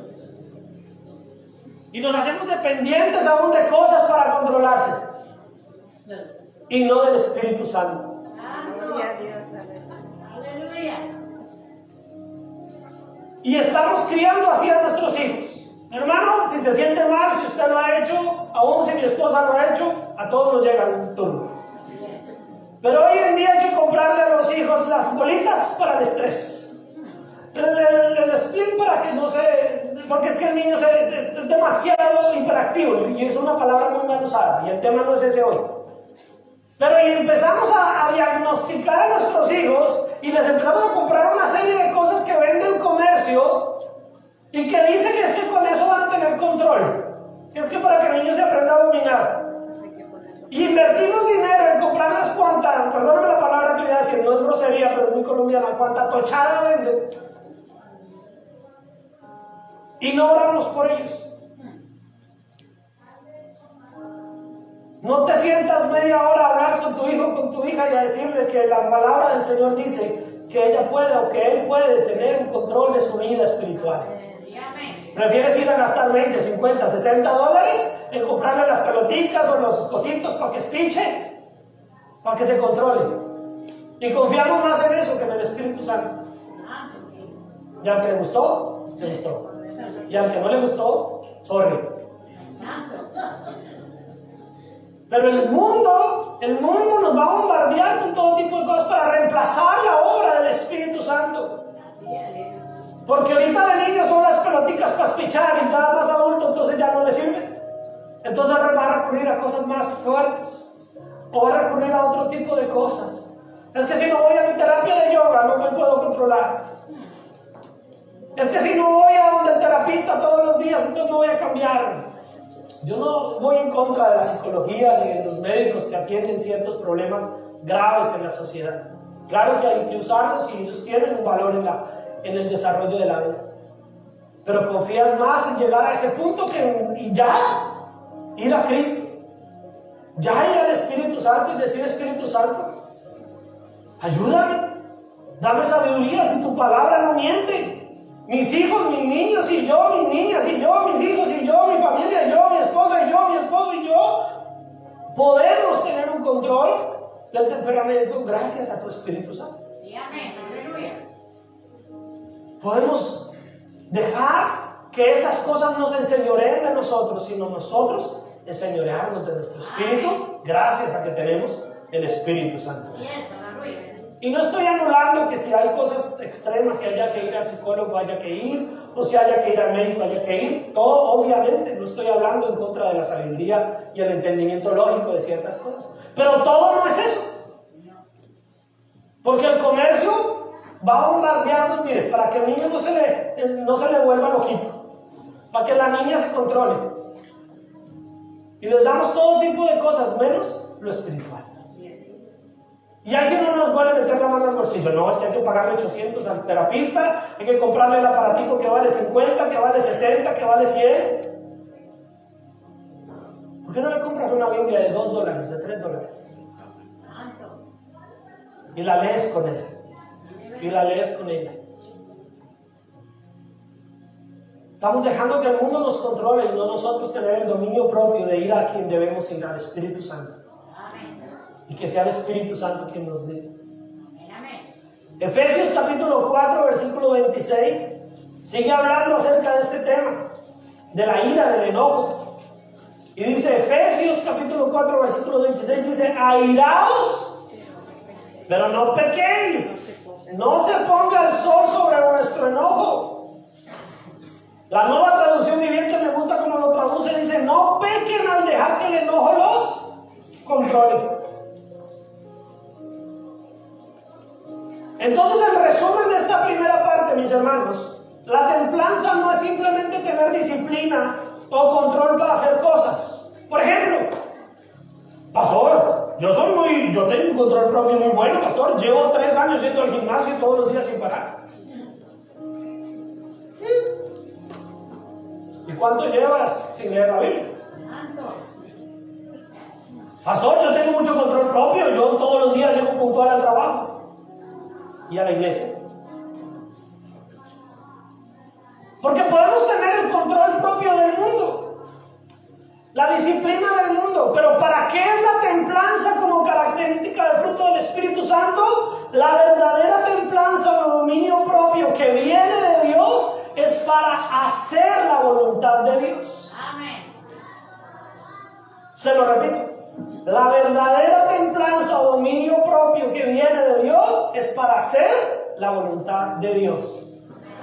Y nos hacemos dependientes aún de cosas para controlarse. Y no del Espíritu Santo. Aleluya. Y estamos criando así a nuestros hijos. Hermano, si se siente mal, si usted lo ha hecho, aún si mi esposa lo ha hecho, a todos nos llega un turno. Pero hoy en día hay que comprarle a los hijos las bolitas para el estrés. El spleen para que no se... Porque es que el niño es demasiado hiperactivo y es una palabra muy mal usada y el tema no es ese hoy. Pero y empezamos a diagnosticar a nuestros hijos y les empezamos a comprar una serie de cosas que vende el comercio y que dice que es que con eso van a tener control, que es que para que el niño se aprenda a dominar. Y invertimos dinero en comprar las cuantas, perdóname la palabra que voy a decir, no es grosería, pero es muy colombiana, cuanta tochada venden. Y no oramos por ellos. No te sientas media hora a hablar con tu hijo o con tu hija y a decirle que la palabra del Señor dice que ella puede o que él puede tener un control de su vida espiritual. ¿Prefieres ir a gastar 20, 50, 60 dólares en comprarle las pelotitas o los cositos para que espiche? Para que se controle. Y confiamos más en eso que en el Espíritu Santo. Y al que le gustó, le gustó. Y al que no le gustó, sorry. Pero el mundo nos va a bombardear con todo tipo de cosas para reemplazar la obra del Espíritu Santo. Porque ahorita de niños son las peloticas para espichar y cada más adulto entonces ya no le sirve. Entonces va a recurrir a cosas más fuertes o va a recurrir a otro tipo de cosas. Es que si no voy a mi terapia de yoga no me puedo controlar. Es que si no voy a donde el terapista todos los días entonces no voy a cambiar. Yo no voy en contra de la psicología ni de los médicos que atienden ciertos problemas graves en la sociedad. Claro que hay que usarlos y ellos tienen un valor en el desarrollo de la vida. Pero confías más en llegar a ese punto y ya ir a Cristo. Ya ir al Espíritu Santo y decir: Espíritu Santo, ayúdame, dame sabiduría, si tu palabra no miente. Mis hijos, mis niños y yo, mis niñas y yo, mis hijos y yo, mi familia y yo, mi esposa y yo, mi esposo y yo, podemos tener un control del temperamento gracias a tu Espíritu Santo. Podemos dejar que esas cosas nos enseñoreen de nosotros, sino nosotros enseñorearnos de nuestro espíritu gracias a que tenemos el Espíritu Santo. Y no estoy anulando que si hay cosas extremas, si haya que ir al psicólogo, haya que ir, o si haya que ir al médico, haya que ir. Todo, obviamente, no estoy hablando en contra de la sabiduría y el entendimiento lógico de ciertas cosas. Pero todo no es eso. Porque el comercio va bombardeando, mire, para que el niño no se le vuelva loquito, para que la niña se controle. Y les damos todo tipo de cosas, menos lo espiritual. Y ahí sí no nos duele meter la mano al bolsillo. No, es que hay que pagarle 800 al terapista, hay que comprarle el aparatico que vale 50, que vale 60, que vale 100. ¿Por qué no le compras una Biblia de $2, de $3? Y la lees con él. Y la lees con ella. Estamos dejando que el mundo nos controle y no nosotros tener el dominio propio de ir a quien debemos ir, al Espíritu Santo. Y que sea el Espíritu Santo quien nos diga. Efesios capítulo 4, versículo 26, sigue hablando acerca de este tema, de la ira, del enojo. Y dice, Efesios capítulo 4, versículo 26, dice, airaos, pero no pequéis, no se ponga el sol sobre nuestro enojo. La Nueva Traducción Viviente me gusta como lo traduce, dice, no pequen al dejar que el enojo los controle. Entonces, el resumen de esta primera parte, mis hermanos, la templanza no es simplemente tener disciplina o control para hacer cosas. Por ejemplo, pastor, yo tengo un control propio muy bueno, pastor, llevo 3 años yendo al gimnasio todos los días sin parar. ¿Y cuánto llevas sin leer la Biblia? Pastor, yo tengo mucho control propio, yo todos los días llego puntual al trabajo y a la iglesia. Porque podemos tener el control propio del mundo, la disciplina del mundo, pero ¿para qué es la templanza como característica del fruto del Espíritu Santo? La verdadera templanza o dominio propio que viene de Dios es para hacer la voluntad de Dios. Amén. Se lo repito. La verdadera templanza o dominio propio que viene de Dios es para hacer la voluntad de Dios.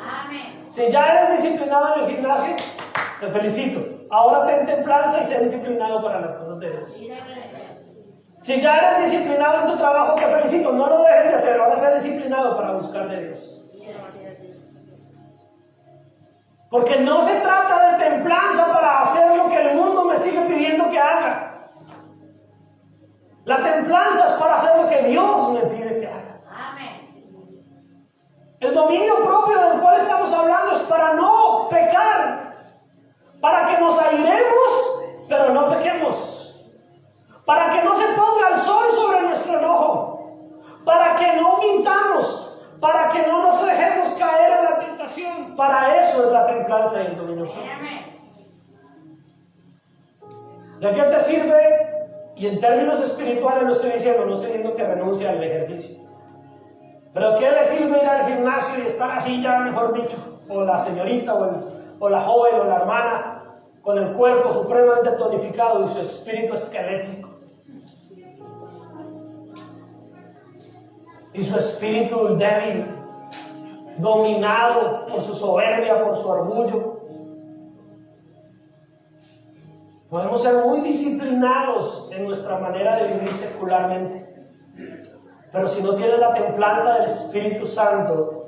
Amén. Si ya eres disciplinado en el gimnasio, te felicito. Ahora ten templanza y sé disciplinado para las cosas de Dios. Si ya eres disciplinado en tu trabajo, te felicito. No lo dejes de hacer, ahora sé disciplinado para buscar de Dios. Porque no se trata de templanza para hacer lo que el mundo me sigue pidiendo que haga. La templanza es para hacer lo que Dios me pide que haga. Amén. El dominio propio del cual estamos hablando es para no pecar, para que nos airemos, pero no pequemos, para que no se ponga el sol sobre nuestro enojo, para que no mintamos, para que no nos dejemos caer en la tentación. Para eso es la templanza y el dominio propio. ¿De qué te sirve? Y en términos espirituales no estoy diciendo que renuncie al ejercicio. Pero ¿qué le sirve ir al gimnasio y estar así ya, mejor dicho? O la señorita, o la joven, o la hermana, con el cuerpo supremamente tonificado y su espíritu esquelético. Y su espíritu débil, dominado por su soberbia, por su orgullo. Podemos ser muy disciplinados en nuestra manera de vivir secularmente, pero si no tienes la templanza del Espíritu Santo,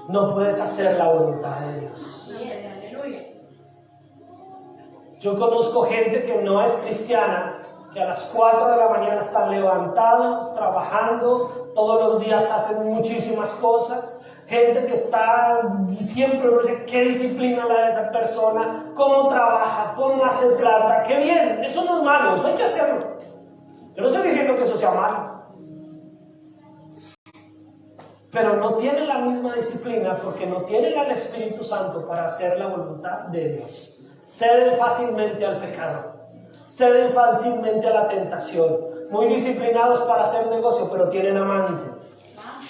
no puedes hacer la voluntad de Dios. Yo conozco gente que no es cristiana, que a las 4 de la mañana están levantados, trabajando, todos los días hacen muchísimas cosas. Gente que está siempre, no sé qué disciplina la de esa persona, cómo trabaja, cómo hace plata, qué bien, eso no es malo, eso hay que hacerlo. Yo no estoy diciendo que eso sea malo. Pero no tiene la misma disciplina porque no tienen al Espíritu Santo para hacer la voluntad de Dios. Ceden fácilmente al pecado, ceden fácilmente a la tentación, muy disciplinados para hacer negocio, pero tienen amante.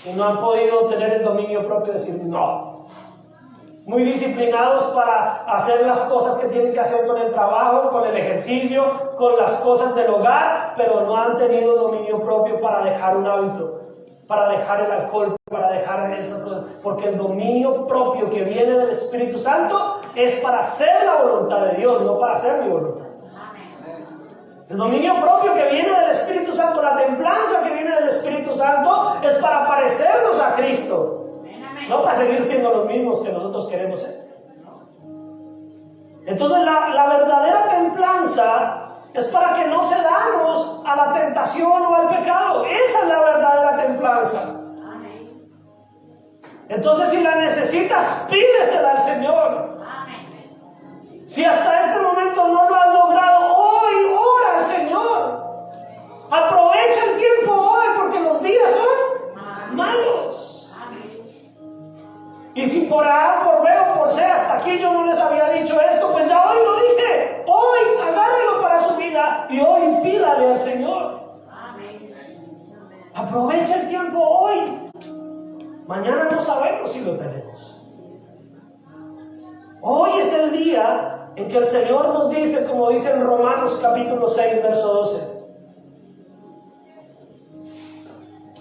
Y no han podido tener el dominio propio de decir no. Muy disciplinados para hacer las cosas que tienen que hacer con el trabajo, con el ejercicio, con las cosas del hogar, pero no han tenido dominio propio para dejar un hábito, para dejar el alcohol, para dejar esas cosas. Porque el dominio propio que viene del Espíritu Santo es para hacer la voluntad de Dios, no para hacer mi voluntad. El dominio propio que viene del Espíritu Santo, la templanza que viene del Espíritu Santo, es para parecernos a Cristo, no para seguir siendo los mismos que nosotros queremos ser. Entonces la verdadera templanza es para que no cedamos a la tentación o al pecado. Esa es la verdadera templanza. Entonces, si la necesitas, pídesela al Señor. Si hasta este momento no lo has logrado, hoy ora al Señor. Aprovecha el tiempo hoy, porque los días son malos. Y si por A, por B o por C, hasta aquí yo no les había dicho esto, pues ya hoy lo dije. Hoy agárrelo para su vida y hoy pídale al Señor. Aprovecha el tiempo hoy. Mañana no sabemos si lo tenemos. Hoy es el día en que el Señor nos dice, como dice en Romanos capítulo 6, verso 12.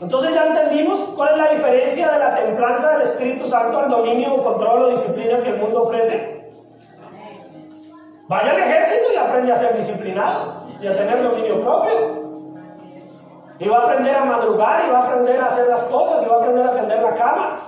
Entonces ya entendimos cuál es la diferencia de la templanza del Espíritu Santo al dominio, control o disciplina que el mundo ofrece. Vaya al ejército y aprende a ser disciplinado y a tener dominio propio. Y va a aprender a madrugar, y va a aprender a hacer las cosas, y va a aprender a tender la cama,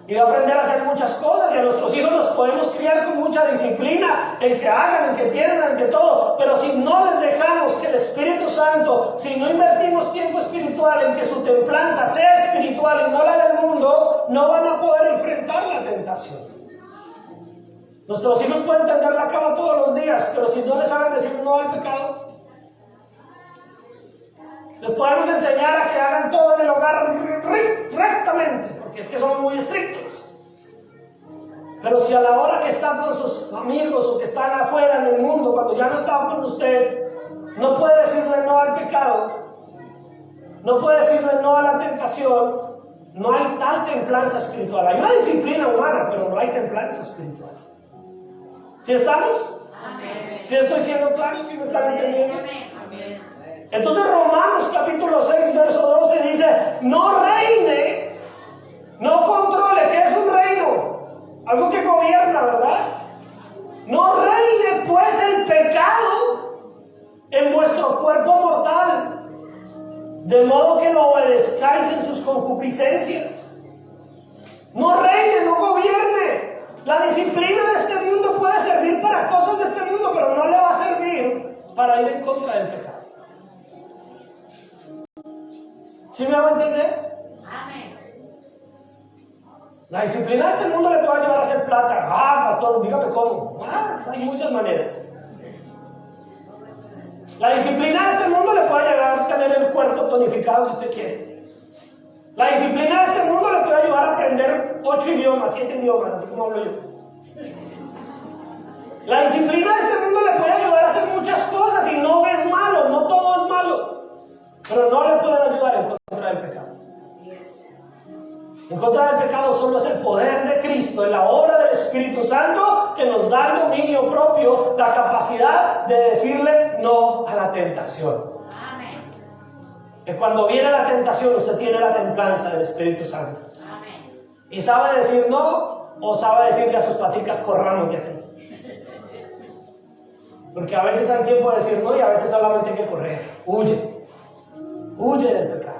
y va a aprender a hacer muchas cosas. Y a nuestros hijos los podemos criar con mucha disciplina, en que hagan, en que entiendan, en que todo. Pero si no les dejamos que el Espíritu Santo, si no invertimos tiempo espiritual en que su templanza sea espiritual y no la del mundo, no van a poder enfrentar la tentación. Nuestros hijos pueden tender la cama todos los días, pero si no les saben decir no al pecado, les podemos enseñar a que hagan todo en el hogar rectamente, porque es que somos muy estrictos. Pero si a la hora que están con sus amigos o que están afuera en el mundo, cuando ya no están con usted, no puede decirle no al pecado, no puede decirle no a la tentación, no hay tal templanza espiritual. Hay una disciplina humana, pero no hay templanza espiritual. ¿Sí estamos? Amén. ¿Sí estoy siendo claro? ¿Sí me están entendiendo? Amén. Entonces Romanos capítulo 6, verso 12 dice, no reine, no controle. ¿Qué es un reino? Algo que gobierna, ¿verdad? No reine pues el pecado en vuestro cuerpo mortal, de modo que lo obedezcáis en sus concupiscencias. No reine, no gobierne. La disciplina de este mundo puede servir para cosas de este mundo, pero no le va a servir para ir en contra del pecado. ¿Sí me hago entender? Amén. La disciplina de este mundo le puede llevar a hacer plata. Pastor, dígame cómo. Hay muchas maneras. La disciplina de este mundo le puede llevar a tener el cuerpo tonificado que usted quiere. La disciplina de este mundo le puede ayudar a aprender 8 idiomas, 7 idiomas, así como hablo yo. La disciplina de este mundo le puede ayudar a hacer muchas cosas y no es malo, no todo es malo. Pero no le pueden ayudar en contra del pecado. En contra del pecado solo es el poder de Cristo, en la obra del Espíritu Santo, que nos da el dominio propio, la capacidad de decirle no a la tentación. Amén. Que cuando viene la tentación, usted tiene la templanza del Espíritu Santo. Amén. Y sabe decir no, o sabe decirle a sus paticas, corramos de aquí. Porque a veces hay tiempo de decir no y a veces solamente hay que correr. Huye del pecado.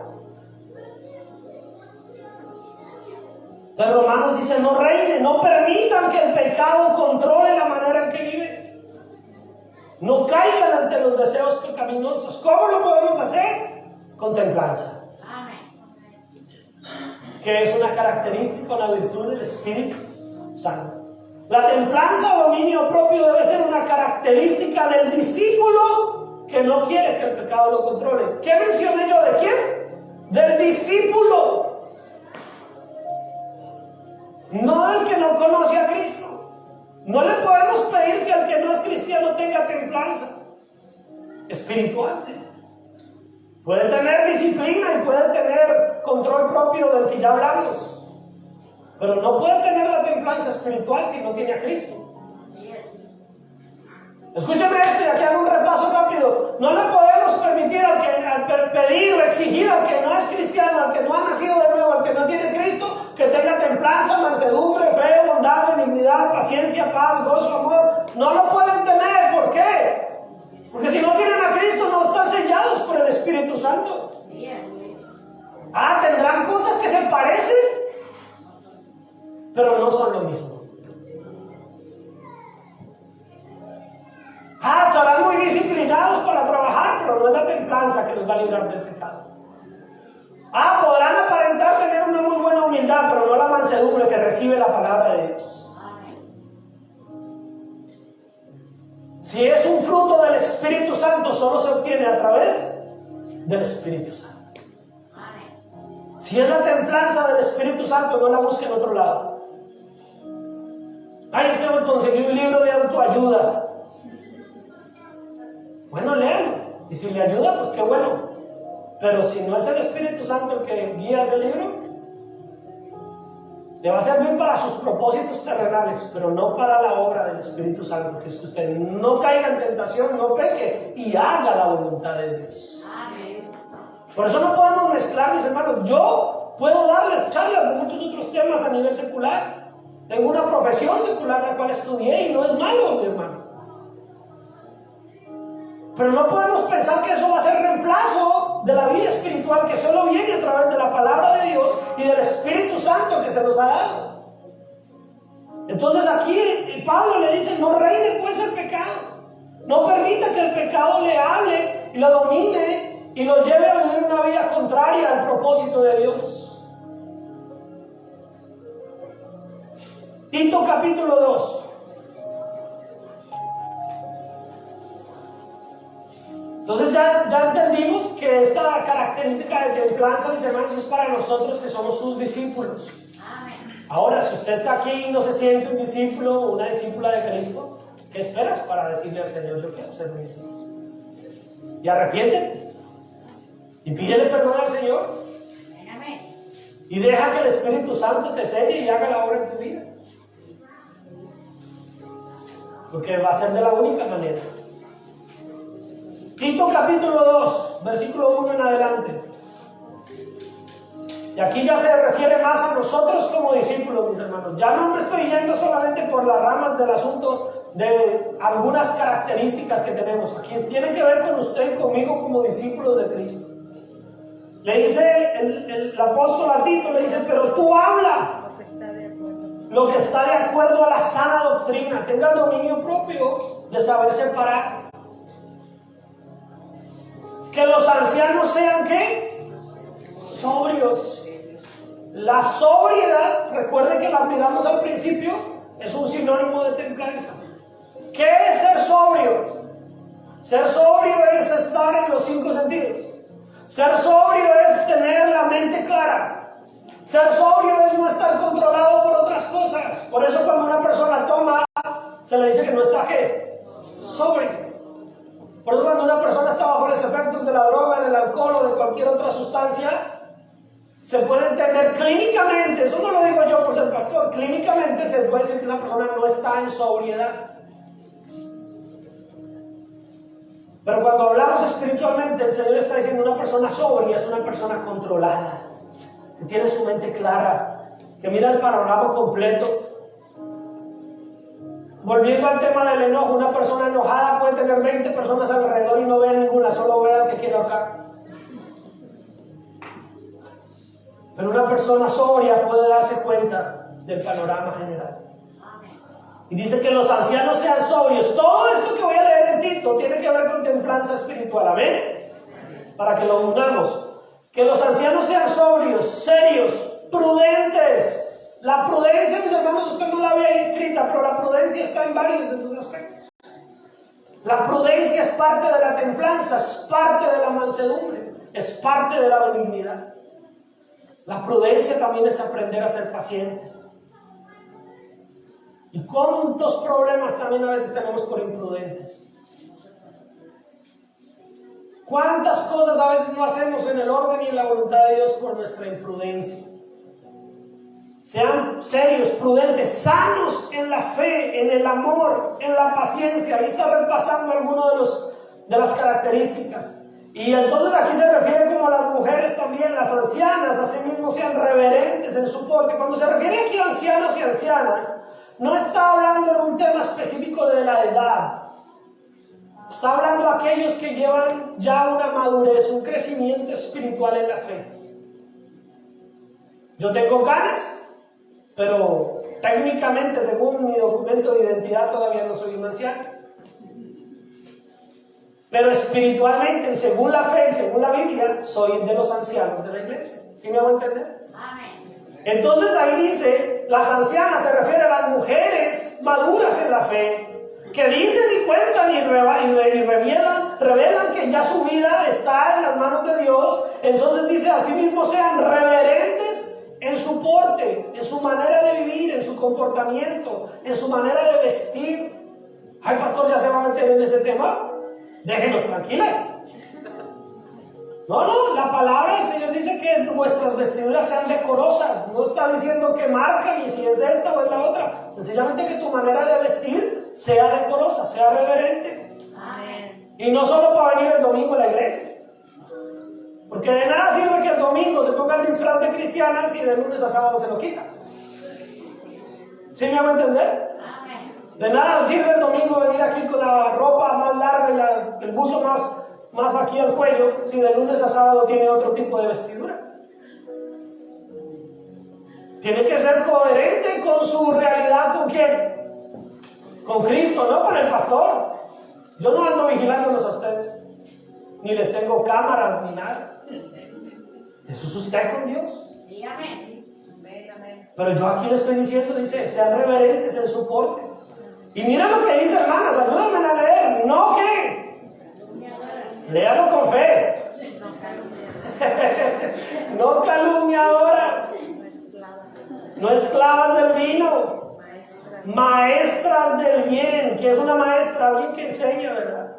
Entonces Romanos dice, no reine, no permitan que el pecado controle la manera en que viven. No caigan ante los deseos pecaminosos. ¿Cómo lo podemos hacer? Con templanza. Que es una característica, una virtud del Espíritu Santo. La templanza o dominio propio debe ser una característica del discípulo que no quiere que el pecado lo controle. ¿Qué mencioné yo? ¿De quién? Del discípulo. No del que no conoce a Cristo. No le podemos pedir que el que no es cristiano tenga templanza espiritual. Puede tener disciplina y puede tener control propio del que ya hablamos. Pero no puede tener la templanza espiritual si no tiene a Cristo. Escúchame esto y aquí hago un repaso rápido. No le podemos permitir al pedir o exigir al que no es cristiano, al que no ha nacido de nuevo, al que no tiene Cristo, que tenga templanza, mansedumbre, fe, bondad, benignidad, paciencia, paz, gozo, amor. No lo pueden tener. ¿Por qué? Porque si no tienen a Cristo no están sellados por el Espíritu Santo. Tendrán cosas que se parecen, pero no son lo mismo. Serán muy muy disciplinados para trabajar, pero no es la templanza que los va a librar del pecado. Podrán aparentar tener una muy buena humildad, pero no la mansedumbre que recibe la palabra de Dios. Si es un fruto del Espíritu Santo, solo se obtiene a través del Espíritu Santo. Si es la templanza del Espíritu Santo, no la busque en otro lado. Es que me conseguí un libro de autoayuda. Bueno, léalo. Y si le ayuda, pues qué bueno. Pero si no es el Espíritu Santo el que guía ese libro, le va a servir para sus propósitos terrenales, pero no para la obra del Espíritu Santo, que es que usted no caiga en tentación, no peque y haga la voluntad de Dios. Por eso no podemos mezclar, mis hermanos. Yo puedo darles charlas de muchos otros temas a nivel secular. Tengo una profesión secular la cual estudié y no es malo, mi hermano. Pero no podemos pensar que eso va a ser reemplazo de la vida espiritual que solo viene a través de la palabra de Dios y del Espíritu Santo que se nos ha dado. Entonces aquí Pablo le dice, no reine pues el pecado. No permita que el pecado le hable y lo domine y lo lleve a vivir una vida contraria al propósito de Dios. Tito capítulo 2. Entonces ya entendimos que esta característica de templanza, mis hermanos, es para nosotros que somos sus discípulos. Ahora, si usted está aquí y no se siente un discípulo o una discípula de Cristo, ¿qué esperas para decirle al Señor, yo quiero ser un discípulo? Y arrepiéntete. Y pídele perdón al Señor. Y deja que el Espíritu Santo te selle y haga la obra en tu vida. Porque va a ser de la única manera. Tito capítulo 2, versículo 1 en adelante. Y aquí ya se refiere más a nosotros como discípulos, mis hermanos. Ya no me estoy yendo solamente por las ramas del asunto de algunas características que tenemos. Aquí tiene que ver con usted y conmigo como discípulos de Cristo. Le dice el apóstol a Tito, le dice, pero tú habla lo que está de acuerdo a la sana doctrina. Tenga el dominio propio de saber separar. Que los ancianos sean, ¿qué? Sobrios. La sobriedad, recuerde que la miramos al principio, es un sinónimo de templanza. ¿Qué es ser sobrio? Ser sobrio es estar en los 5 sentidos. Ser sobrio es tener la mente clara. Ser sobrio es no estar controlado por otras cosas. Por eso cuando una persona toma, se le dice que no está, ¿qué? Sobrio. Por eso cuando una persona está bajo los efectos de la droga, del alcohol o de cualquier otra sustancia, se puede entender clínicamente, eso no lo digo yo por ser pastor, clínicamente se puede decir que esa persona no está en sobriedad. Pero cuando hablamos espiritualmente, el Señor está diciendo una persona sobria es una persona controlada, que tiene su mente clara, que mira el panorama completo. Volviendo al tema del enojo, una persona enojada puede tener 20 personas alrededor y no ve ninguna, solo ve al que quiere ahorcar. Pero una persona sobria puede darse cuenta del panorama general. Y dice que los ancianos sean sobrios. Todo esto que voy a leer en Tito tiene que ver con templanza espiritual. ¿Amén? Para que lo unamos. Que los ancianos sean sobrios, serios, prudentes. La prudencia, mis hermanos, usted no la ve ahí escrita, pero la prudencia está en varios de sus aspectos. La prudencia es parte de la templanza, es parte de la mansedumbre, es parte de la benignidad. La prudencia también es aprender a ser pacientes. ¿Y cuántos problemas también a veces tenemos por imprudentes? ¿Cuántas cosas a veces no hacemos en el orden y en la voluntad de Dios por nuestra imprudencia? Sean serios, prudentes, sanos en la fe, en el amor, en la paciencia. Ahí está repasando algunas de las características. Y entonces aquí se refiere como a las mujeres también, las ancianas, asimismo sean reverentes en su porte. Cuando se refiere aquí a ancianos y ancianas, no está hablando en un tema específico de la edad. Está hablando a aquellos que llevan ya una madurez, un crecimiento espiritual en la fe. Yo tengo ganas, pero técnicamente, según mi documento de identidad, todavía no soy un anciano. Pero espiritualmente, según la fe y según la Biblia, soy de los ancianos de la iglesia. ¿Sí me voy a entender? Amén. Entonces ahí dice, las ancianas se refiere a las mujeres maduras en la fe, que dicen y cuentan y revelan que ya su vida está en las manos de Dios. Entonces dice, asimismo sean reverentes en su porte, en su manera de vivir, en su comportamiento, en su manera de vestir. Ay, pastor, ¿ya se va a meter en ese tema? Déjenos tranquilas. No, la palabra del Señor dice que vuestras vestiduras sean decorosas. No está diciendo que marcan y si es de esta o es la otra. Sencillamente que tu manera de vestir sea decorosa, sea reverente. Amén. Y no solo para venir el domingo a la iglesia. Porque de nada sirve que el domingo se ponga el disfraz de cristiana si de lunes a sábado se lo quita. ¿Sí me hago entender? De nada sirve el domingo venir aquí con la ropa más larga y el buzo más aquí al cuello si de lunes a sábado tiene otro tipo de vestidura. Tiene que ser coherente con su realidad. ¿Con quién? Con Cristo, no con el pastor. Yo no ando vigilándolos a ustedes, ni les tengo cámaras ni nada. Eso es usted con Dios. Sí, amén. Pero yo aquí le estoy diciendo, dice, sean reverentes en su porte. Y mira lo que dice, hermanas, ayúdenme a leer. ¿No qué? Léalo con fe. No calumniadoras. No esclavas del vino. Maestras del bien. ¿Qué es una maestra? Alguien que enseña, ¿verdad?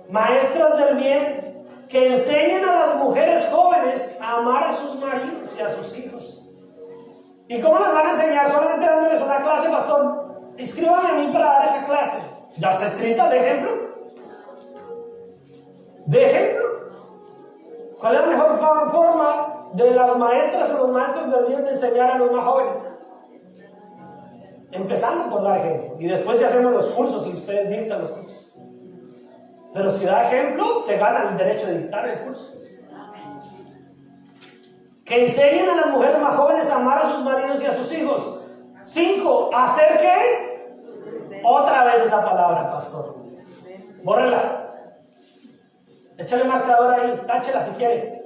Maestras del bien. Que enseñen a las mujeres jóvenes a amar a sus maridos y a sus hijos. ¿Y cómo les van a enseñar? Solamente dándoles una clase, pastor. Inscríbame a mí para dar esa clase. Ya está escrita, de ejemplo. De ejemplo. ¿Cuál es la mejor forma de las maestras o los maestros del bien de enseñar a los más jóvenes? Empezando por dar ejemplo. Y después si hacemos los cursos y ustedes dictan los cursos. Pero si da ejemplo, se gana el derecho de dictar el curso. Que enseñen a las mujeres más jóvenes a amar a sus maridos y a sus hijos. 5. ¿Hacer qué? Otra vez esa palabra, pastor. Bórrela. Échale marcador ahí. Táchela si quiere.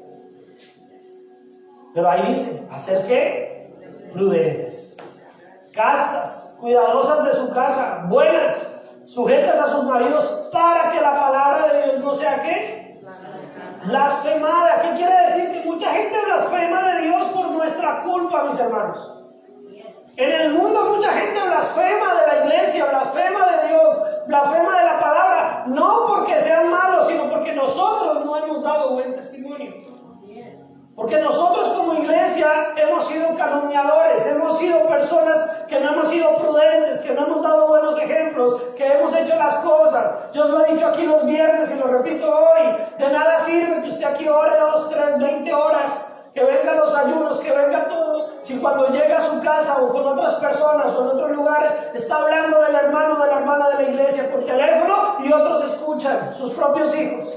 Pero ahí dice, ¿hacer qué? Prudentes. Castas. Cuidadosas de su casa. Buenas. Sujetas a sus maridos para que la palabra de Dios no sea ¿qué? Blasfemada. ¿Qué quiere decir? Que mucha gente blasfema de Dios por nuestra culpa, mis hermanos. En el mundo mucha gente blasfema de la iglesia, blasfema de Dios, blasfema de la palabra, no porque sean malos, sino porque nosotros no hemos dado buen testimonio. Porque nosotros como iglesia hemos sido calumniadores, hemos sido personas que no hemos sido prudentes, que no hemos dado buenos ejemplos, que hemos hecho las cosas. Yo os lo he dicho aquí los viernes y lo repito hoy, de nada sirve que usted aquí ore 2, 3, 20 horas, que vengan los ayunos, que venga todo, si cuando llega a su casa o con otras personas o en otros lugares está hablando del hermano o de la hermana de la iglesia por teléfono y otros escuchan, sus propios hijos.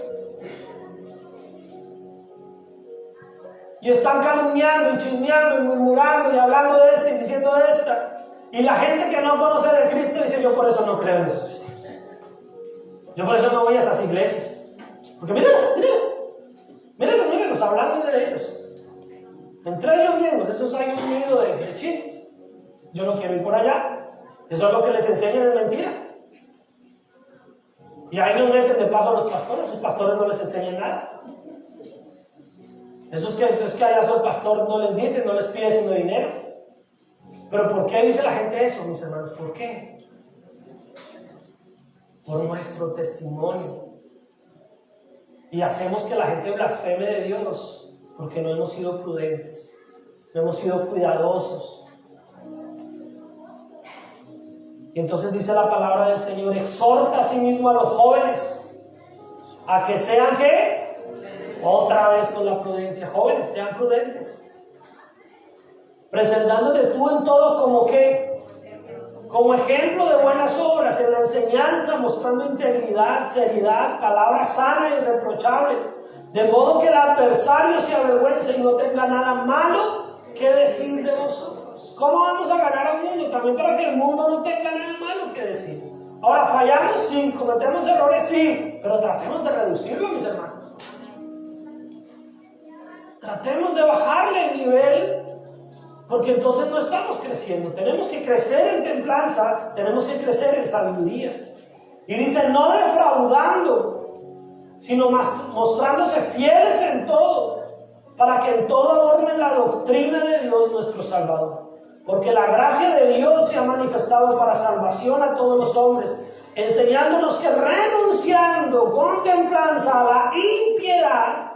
Y están calumniando y chismeando y murmurando y hablando de este y diciendo de esta. Y la gente que no conoce de Cristo dice, yo por eso no creo en esos cristianos. Yo por eso no voy a esas iglesias. Porque mírenlos, hablando de ellos. Entre ellos mismos, esos hay un nido de chismes. Yo no quiero ir por allá. Eso es lo que les enseñan, es mentira. Y ahí nos meten de paso a los pastores. Los pastores no les enseñan nada. Eso es que allá su pastor no les dice, no les pide sino dinero. Pero ¿por qué dice la gente eso, mis hermanos? ¿Por qué? Por nuestro testimonio. Y hacemos que la gente blasfeme de Dios porque no hemos sido prudentes, no hemos sido cuidadosos. Y entonces dice la palabra del Señor, exhorta a sí mismo a los jóvenes a que sean ¿qué? Otra vez con la prudencia. Jóvenes, sean prudentes. Presentándote tú en todo como ¿qué? Como ejemplo de buenas obras, en la enseñanza, mostrando integridad, seriedad, palabra sana y irreprochable, de modo que el adversario se avergüence y no tenga nada malo que decir de vosotros. ¿Cómo vamos a ganar al mundo? También para que el mundo no tenga nada malo que decir. Ahora, fallamos sí, cometemos errores sí, pero tratemos de reducirlo, mis hermanos. Tratemos de bajarle el nivel, porque entonces no estamos creciendo. Tenemos que crecer en templanza, tenemos que crecer en sabiduría. Y dice, no defraudando, sino mostrándose fieles en todo, para que en todo adornen la doctrina de Dios nuestro Salvador. Porque la gracia de Dios se ha manifestado para salvación a todos los hombres, enseñándonos que renunciando con templanza a la impiedad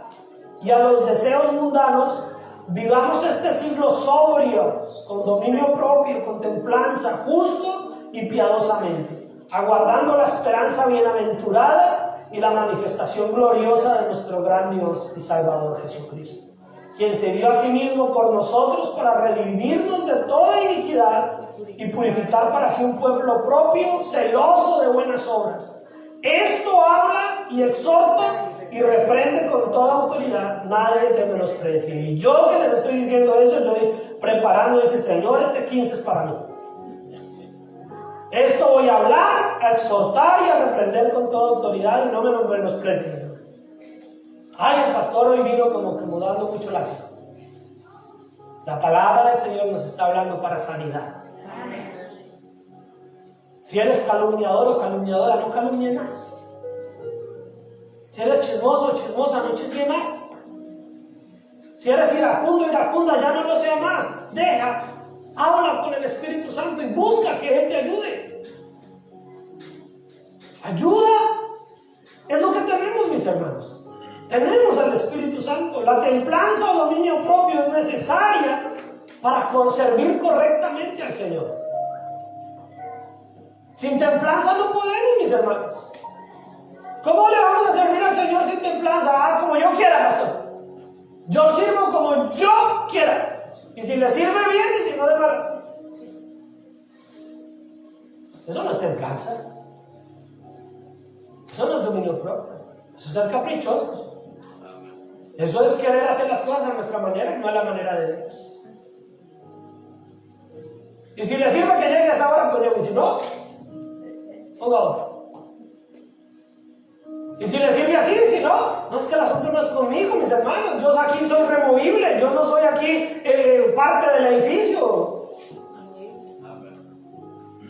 y a los deseos mundanos, vivamos este siglo sobrios, con dominio propio, con templanza, justo y piadosamente, aguardando la esperanza bienaventurada y la manifestación gloriosa de nuestro gran Dios y Salvador Jesucristo, quien se dio a sí mismo por nosotros para redimirnos de toda iniquidad y purificar para sí un pueblo propio, celoso de buenas obras. Esto habla y exhorta y reprende con toda autoridad, nadie te menosprecie. Y yo que les estoy diciendo eso, estoy preparando ese Señor, este 15 es para mí. Esto voy a hablar, a exhortar y a reprender con toda autoridad, y no me menosprecien. Ay, el pastor hoy vino como dando mucho látigo. La palabra del Señor nos está hablando para sanidad. Si eres calumniador o calumniadora, no calumnie más. Si eres chismoso o chismosa, no chisme más. Si eres iracundo o iracunda, ya no lo sea más. Deja, habla con el Espíritu Santo y busca que Él te ayude. Ayuda es lo que tenemos, mis hermanos. Tenemos al Espíritu Santo. La templanza o dominio propio es necesaria para servir correctamente al Señor. Sin templanza no podemos, mis hermanos. ¿Cómo le vamos a servir al Señor sin templanza? Ah, como yo quiera, pastor. Yo sirvo como yo quiera. Y si le sirve bien y si no, de malas. Eso no es templanza. Eso no es dominio propio. Eso es ser caprichosos. Eso es querer hacer las cosas a nuestra manera y no a la manera de Dios. Y si le sirve que llegue a esa hora, pues llego. Y si no, ponga otro. Y si le sirve así, si no, no es que el asunto no es conmigo, mis hermanos. Yo aquí soy removible. Yo no soy aquí parte del edificio.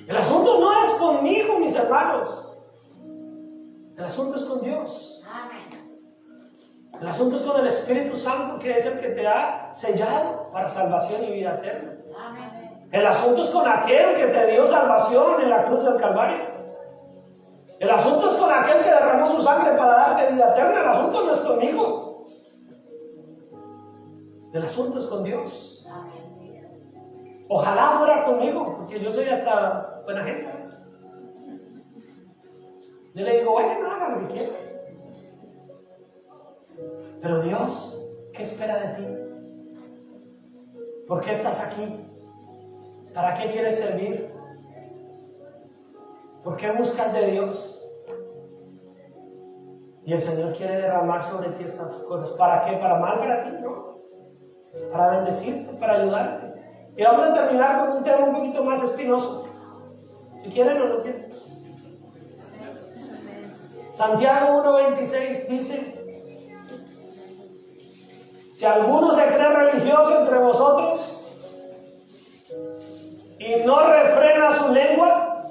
El asunto no es conmigo, mis hermanos. El asunto es con Dios. El asunto es con el Espíritu Santo, que es el que te ha sellado para salvación y vida eterna. El asunto es con aquel que te dio salvación en la cruz del Calvario. El asunto es con aquel que derramó su sangre para darte vida eterna. El asunto no es conmigo. El asunto es con Dios. Ojalá fuera conmigo, porque yo soy hasta buena gente. Yo le digo, bueno, haga lo que quiera. Pero Dios, ¿qué espera de ti? ¿Por qué estás aquí? ¿Para qué quieres servir? ¿Por qué buscas de Dios? Y el Señor quiere derramar sobre ti estas cosas. ¿Para qué? ¿Para mal para ti? No. Para bendecirte, para ayudarte. Y vamos a terminar con un tema un poquito más espinoso. Si quieren o no quieren. Santiago 1:26 dice: si alguno se cree religioso entre vosotros y no refrena su lengua,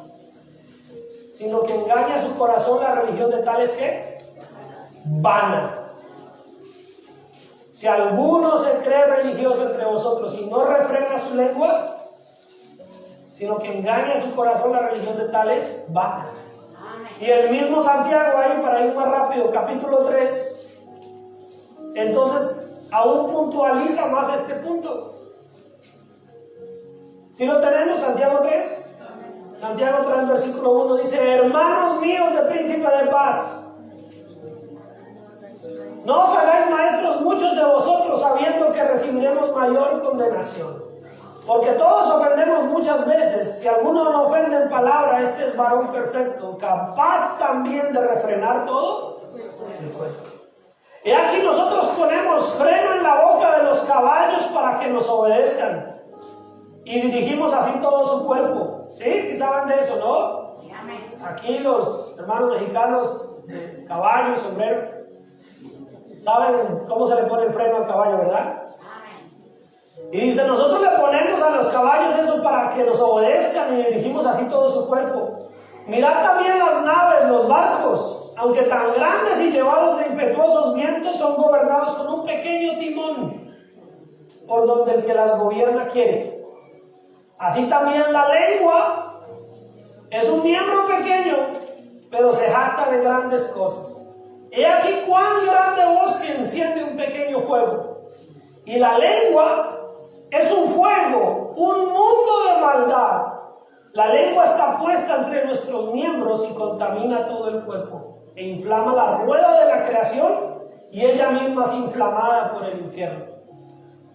sino que engaña su corazón, la religión de tales que vana. Si alguno se cree religioso entre vosotros y no refrena su lengua, sino que engaña su corazón, la religión de tales vana. Y el mismo Santiago ahí, para ir más rápido, capítulo 3, entonces aún puntualiza más este punto. Si lo tenemos, Santiago 3. Santiago 3, versículo 1 dice: hermanos míos de príncipe de paz, no os hagáis maestros muchos de vosotros, sabiendo que recibiremos mayor condenación. Porque todos ofendemos muchas veces. Si alguno no ofende en palabra, este es varón perfecto, capaz también de refrenar todo el cuerpo. Y aquí nosotros ponemos freno en la boca de los caballos para que nos obedezcan. Y dirigimos así todo su cuerpo. ¿Sí? ¿Sí saben de eso, no? aquí los hermanos mexicanos de caballo y sombrero, ¿saben cómo se le pone el freno al caballo, verdad? Y dice, nosotros le ponemos a los caballos eso para que nos obedezcan y dirigimos así todo su cuerpo. Mirad también las naves, los barcos, aunque tan grandes y llevados de impetuosos vientos, son gobernados con un pequeño timón, por donde el que las gobierna quiere. Así también la lengua es un miembro pequeño, pero se jacta de grandes cosas. He aquí cuán grande bosque enciende un pequeño fuego. Y la lengua es un fuego, un mundo de maldad. La lengua está puesta entre nuestros miembros y contamina todo el cuerpo, e inflama la rueda de la creación, y ella misma es inflamada por el infierno.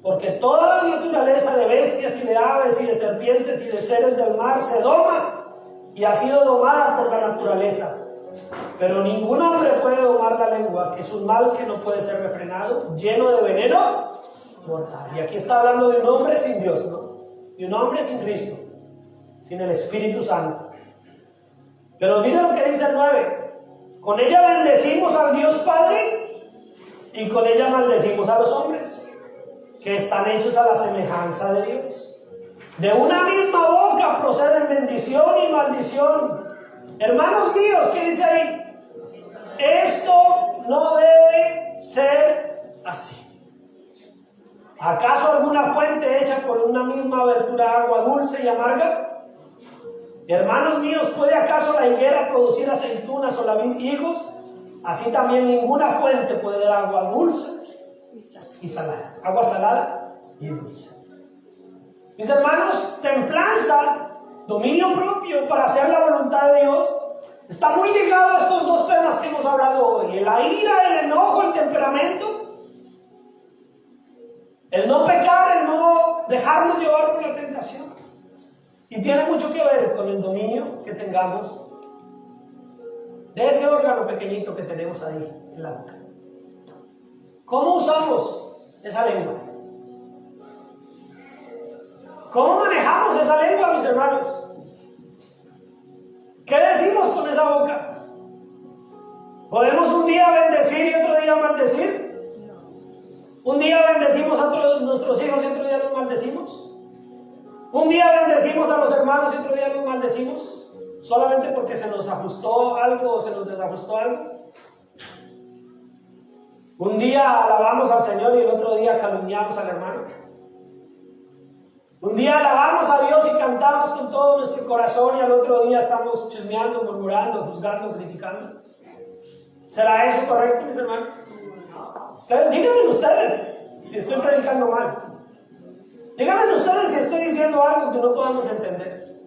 Porque toda la naturaleza de bestias y de aves y de serpientes y de seres del mar se doma y ha sido domada por la naturaleza. Pero ningún hombre puede domar la lengua, que es un mal que no puede ser refrenado, lleno de veneno mortal. Y aquí está hablando de un hombre sin Dios, ¿no? Y un hombre sin Cristo, sin el Espíritu Santo. Pero miren lo que dice el 9. Con ella bendecimos al Dios Padre y con ella maldecimos a los hombres, que están hechos a la semejanza de Dios. De una misma boca proceden bendición y maldición. Hermanos míos, ¿qué dice ahí? Esto no debe ser así. ¿Acaso alguna fuente hecha por una misma abertura agua dulce y amarga? Hermanos míos, ¿puede acaso la higuera producir aceitunas o la vid higos? Así también ninguna fuente puede dar agua dulce y salada. Agua salada y dulce. Mis hermanos, templanza, dominio propio para hacer la voluntad de Dios, está muy ligado a estos dos temas que hemos hablado hoy: la ira, el enojo, el temperamento, el no pecar, el no dejarnos llevar por la tentación. Y tiene mucho que ver con el dominio que tengamos de ese órgano pequeñito que tenemos ahí en la boca. ¿Cómo usamos esa lengua? ¿Cómo manejamos esa lengua, mis hermanos? ¿Qué decimos con esa boca? ¿Podemos un día bendecir y otro día maldecir? ¿Un día bendecimos a nuestros hijos y otro día los maldecimos? ¿Un día bendecimos a los hermanos y otro día los maldecimos? ¿Solamente porque se nos ajustó algo o se nos desajustó algo? ¿Un día alabamos al Señor y el otro día calumniamos al hermano? ¿Un día alabamos a Dios y cantamos con todo nuestro corazón y al otro día estamos chismeando, murmurando, juzgando, criticando? ¿Será eso correcto, mis hermanos? Ustedes, díganme ustedes si estoy predicando mal. Díganme ustedes si estoy diciendo algo que no podamos entender.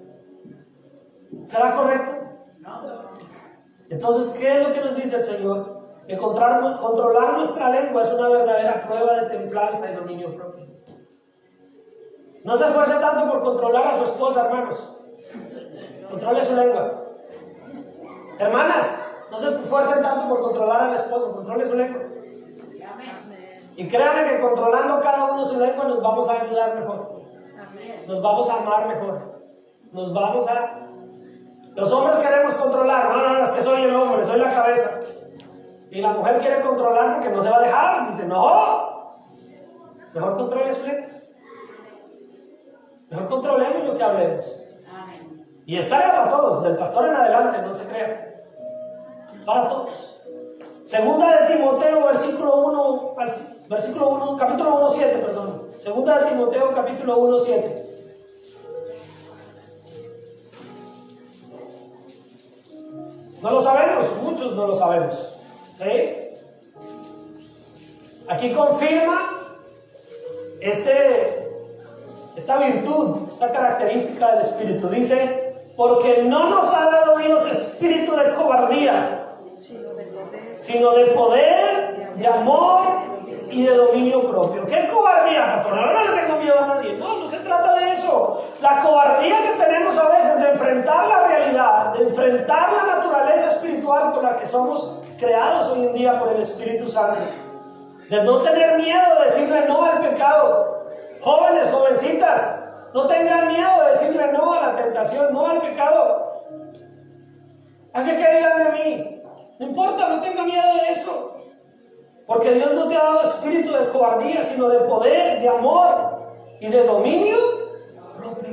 ¿Será correcto? Entonces, ¿qué es lo que nos dice el Señor? Que controlar nuestra lengua es una verdadera prueba de templanza y dominio propio. No se esfuerce tanto por controlar a su esposa, hermanos. Controle su lengua. Hermanas, no se esfuercen tanto por controlar al esposo, controle su lengua. Y créanme que controlando cada uno su lengua nos vamos a ayudar mejor. Nos vamos a amar mejor. Nos vamos a... Los hombres queremos controlar. No, es que soy el hombre, soy la cabeza. Y la mujer quiere controlar porque no se va a dejar. Dice, no. Mejor controle su lengua. Mejor controlemos lo que hablemos. Y esta es para todos, del pastor en adelante, no se crea. Para todos. Segunda de Timoteo, capítulo 1, 7, perdón. Segunda de Timoteo, capítulo 1, 7. No lo sabemos, muchos no lo sabemos. ¿Sí? Aquí confirma esta virtud, esta característica del Espíritu. Dice, porque no nos ha dado Dios espíritu de cobardía, sino de poder, de amor y de dominio propio. ¿Qué cobardía, pastor? Ahora no le tengo miedo a nadie. No se trata de eso. La cobardía que tenemos a veces de enfrentar la realidad, de enfrentar la naturaleza espiritual con la que somos creados hoy en día por el Espíritu Santo. De no tener miedo de decirle no al pecado. Jóvenes, jovencitas, no tengan miedo de decirle no a la tentación, no al pecado. ¿A qué dirán de mí? No importa, no tenga miedo de eso. Porque Dios no te ha dado espíritu de cobardía, sino de poder, de amor y de dominio propio.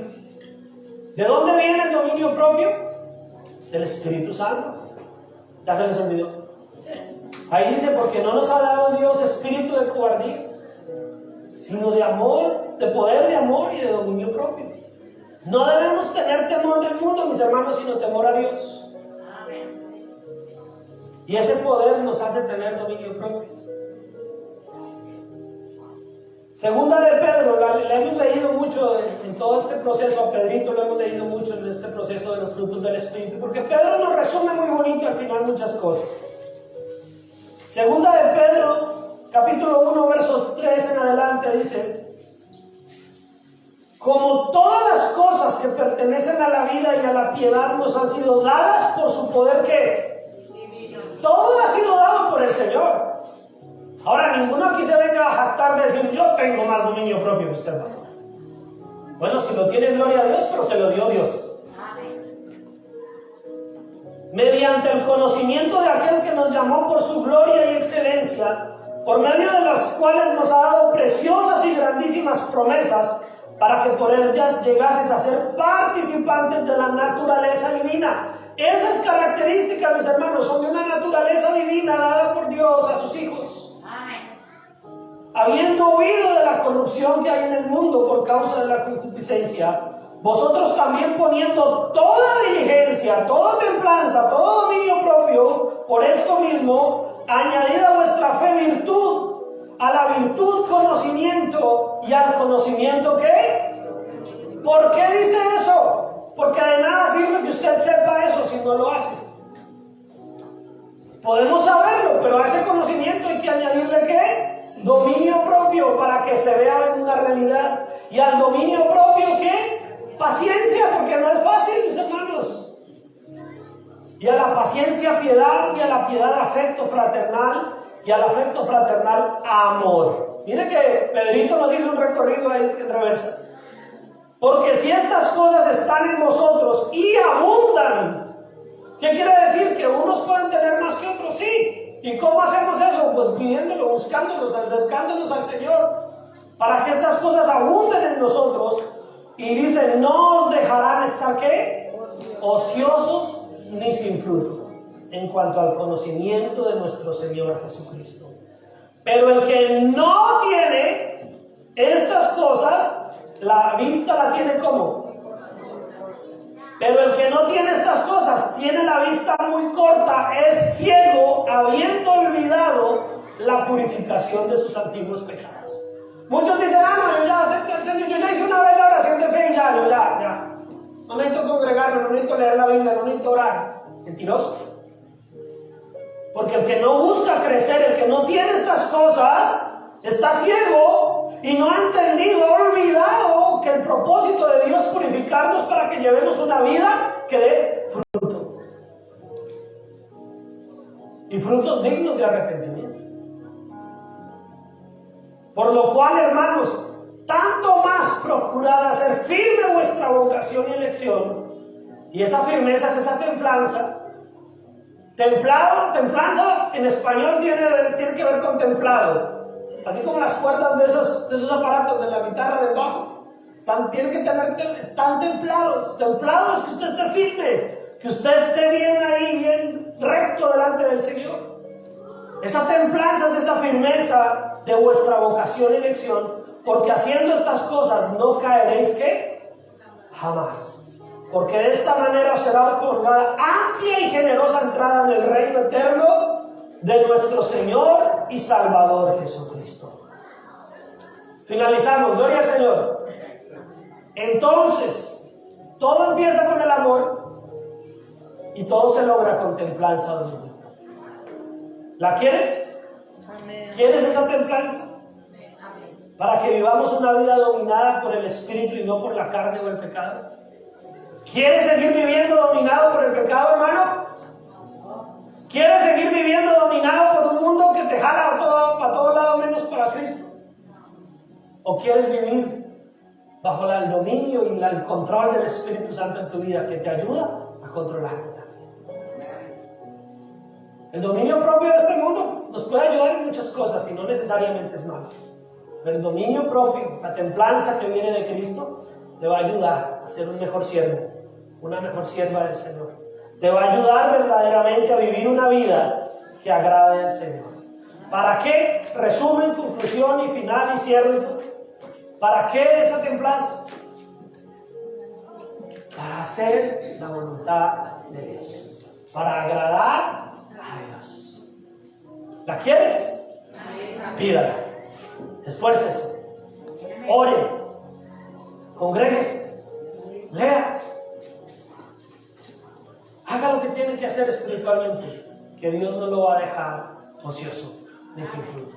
¿De dónde viene el dominio propio? Del Espíritu Santo. ¿Ya se les olvidó? Ahí dice, porque no nos ha dado Dios espíritu de cobardía, sino de amor, de poder, de amor y de dominio propio. No debemos tener temor del mundo, mis hermanos, sino temor a Dios. Y ese poder nos hace tener dominio propio. Segunda de Pedro, la hemos leído mucho en todo este proceso. A Pedrito lo hemos leído mucho en este proceso de los frutos del Espíritu, porque Pedro nos resume muy bonito al final muchas cosas. Segunda de Pedro, capítulo 1, versos 3 en adelante, dice: como todas las cosas que pertenecen a la vida y a la piedad nos han sido dadas por su poder, ¿qué? Divino. Todo ha sido dado por el Señor. Ahora, ninguno aquí se venga a jactar de decir, yo tengo más dominio propio que usted, pastor. Bueno, si lo tiene, gloria a Dios, pero se lo dio Dios. Mediante el conocimiento de aquel que nos llamó por su gloria y excelencia, por medio de las cuales nos ha dado preciosas y grandísimas promesas, para que por ellas llegases a ser participantes de la naturaleza divina. Esas características, mis hermanos, son de una naturaleza divina dada por Dios a sus hijos. Habiendo huido de la corrupción que hay en el mundo por causa de la concupiscencia, vosotros también poniendo toda diligencia, toda templanza, todo dominio propio, por esto mismo, añadid a vuestra fe virtud, a la virtud conocimiento, y al conocimiento ¿qué? ¿Por qué dice eso? Porque de nada sirve que usted sepa eso si no lo hace. Podemos saberlo, pero a ese conocimiento hay que añadirle ¿qué? Dominio propio, para que se vea en una realidad. Y al dominio propio ¿qué? Paciencia, porque no es fácil, mis hermanos. Y a la paciencia piedad, y a la piedad afecto fraternal, y al afecto fraternal amor. Mire que Pedrito nos hizo un recorrido ahí en reversa. Porque si estas cosas están en vosotros y abundan, ¿qué quiere decir? Que unos pueden tener más que otros, sí. ¿Y cómo hacemos eso? Pues pidiéndolo, buscándolos, acercándonos al Señor, para que estas cosas abunden en nosotros. Y dice, no os dejarán estar ¿qué? Ociosos ni sin fruto, en cuanto al conocimiento de nuestro Señor Jesucristo. Pero el que no tiene estas cosas, la vista la tiene ¿cómo? Pero el que no tiene estas cosas, tiene la vista muy corta, es ciego, habiendo olvidado la purificación de sus antiguos pecados. Muchos dicen, no, yo ya acepto el Señor, yo ya hice una vez la oración de fe y ya. No necesito congregarme, no necesito leer la Biblia, no necesito orar. Mentiroso. Porque el que no busca crecer, el que no tiene estas cosas, está ciego y no ha entendido, ha olvidado que el propósito de Dios es purificarnos para que llevemos una vida que dé fruto. Y frutos dignos de arrepentimiento. Por lo cual, hermanos, tanto más procurad hacer firme vuestra vocación y elección. Y esa firmeza es esa templanza. Templanza en español tiene que ver con templado. Así como las cuerdas de esos aparatos de la guitarra del bajo. Tienen que están templados. Templado es que usted esté firme, que usted esté bien ahí, bien recto delante del Señor. Esa templanza es esa firmeza de vuestra vocación y elección, porque haciendo estas cosas no caeréis ¿qué? Jamás. Porque de esta manera os será otorgada amplia y generosa entrada en el reino eterno de nuestro Señor y Salvador Jesucristo. Finalizamos, gloria al Señor. Entonces, todo empieza con el amor y todo se logra con templanza dominio. ¿La quieres? Amén. ¿Quieres esa templanza? Amén. Para que vivamos una vida dominada por el Espíritu y no por la carne o el pecado. ¿Quieres seguir viviendo dominado por el pecado, hermano? ¿Quieres seguir viviendo dominado por un mundo que te jala para todo lado menos para Cristo? ¿O quieres vivir bajo el dominio y el control del Espíritu Santo en tu vida, que te ayuda a controlarte también? El dominio propio de este mundo nos puede ayudar en muchas cosas y no necesariamente es malo. Pero el dominio propio, la templanza que viene de Cristo, te va a ayudar a ser un mejor siervo, una mejor sierva del Señor. Te va a ayudar verdaderamente a vivir una vida que agrade al Señor. ¿Para qué? Resumen, conclusión y final y cierro y todo. ¿Para qué esa templanza? Para hacer la voluntad de Dios. Para agradar a Dios. ¿La quieres? Pídala. Esfuércese. Ore. Congréguese. Lea. Haga lo que tiene que hacer espiritualmente, que Dios no lo va a dejar ocioso ni sin fruto.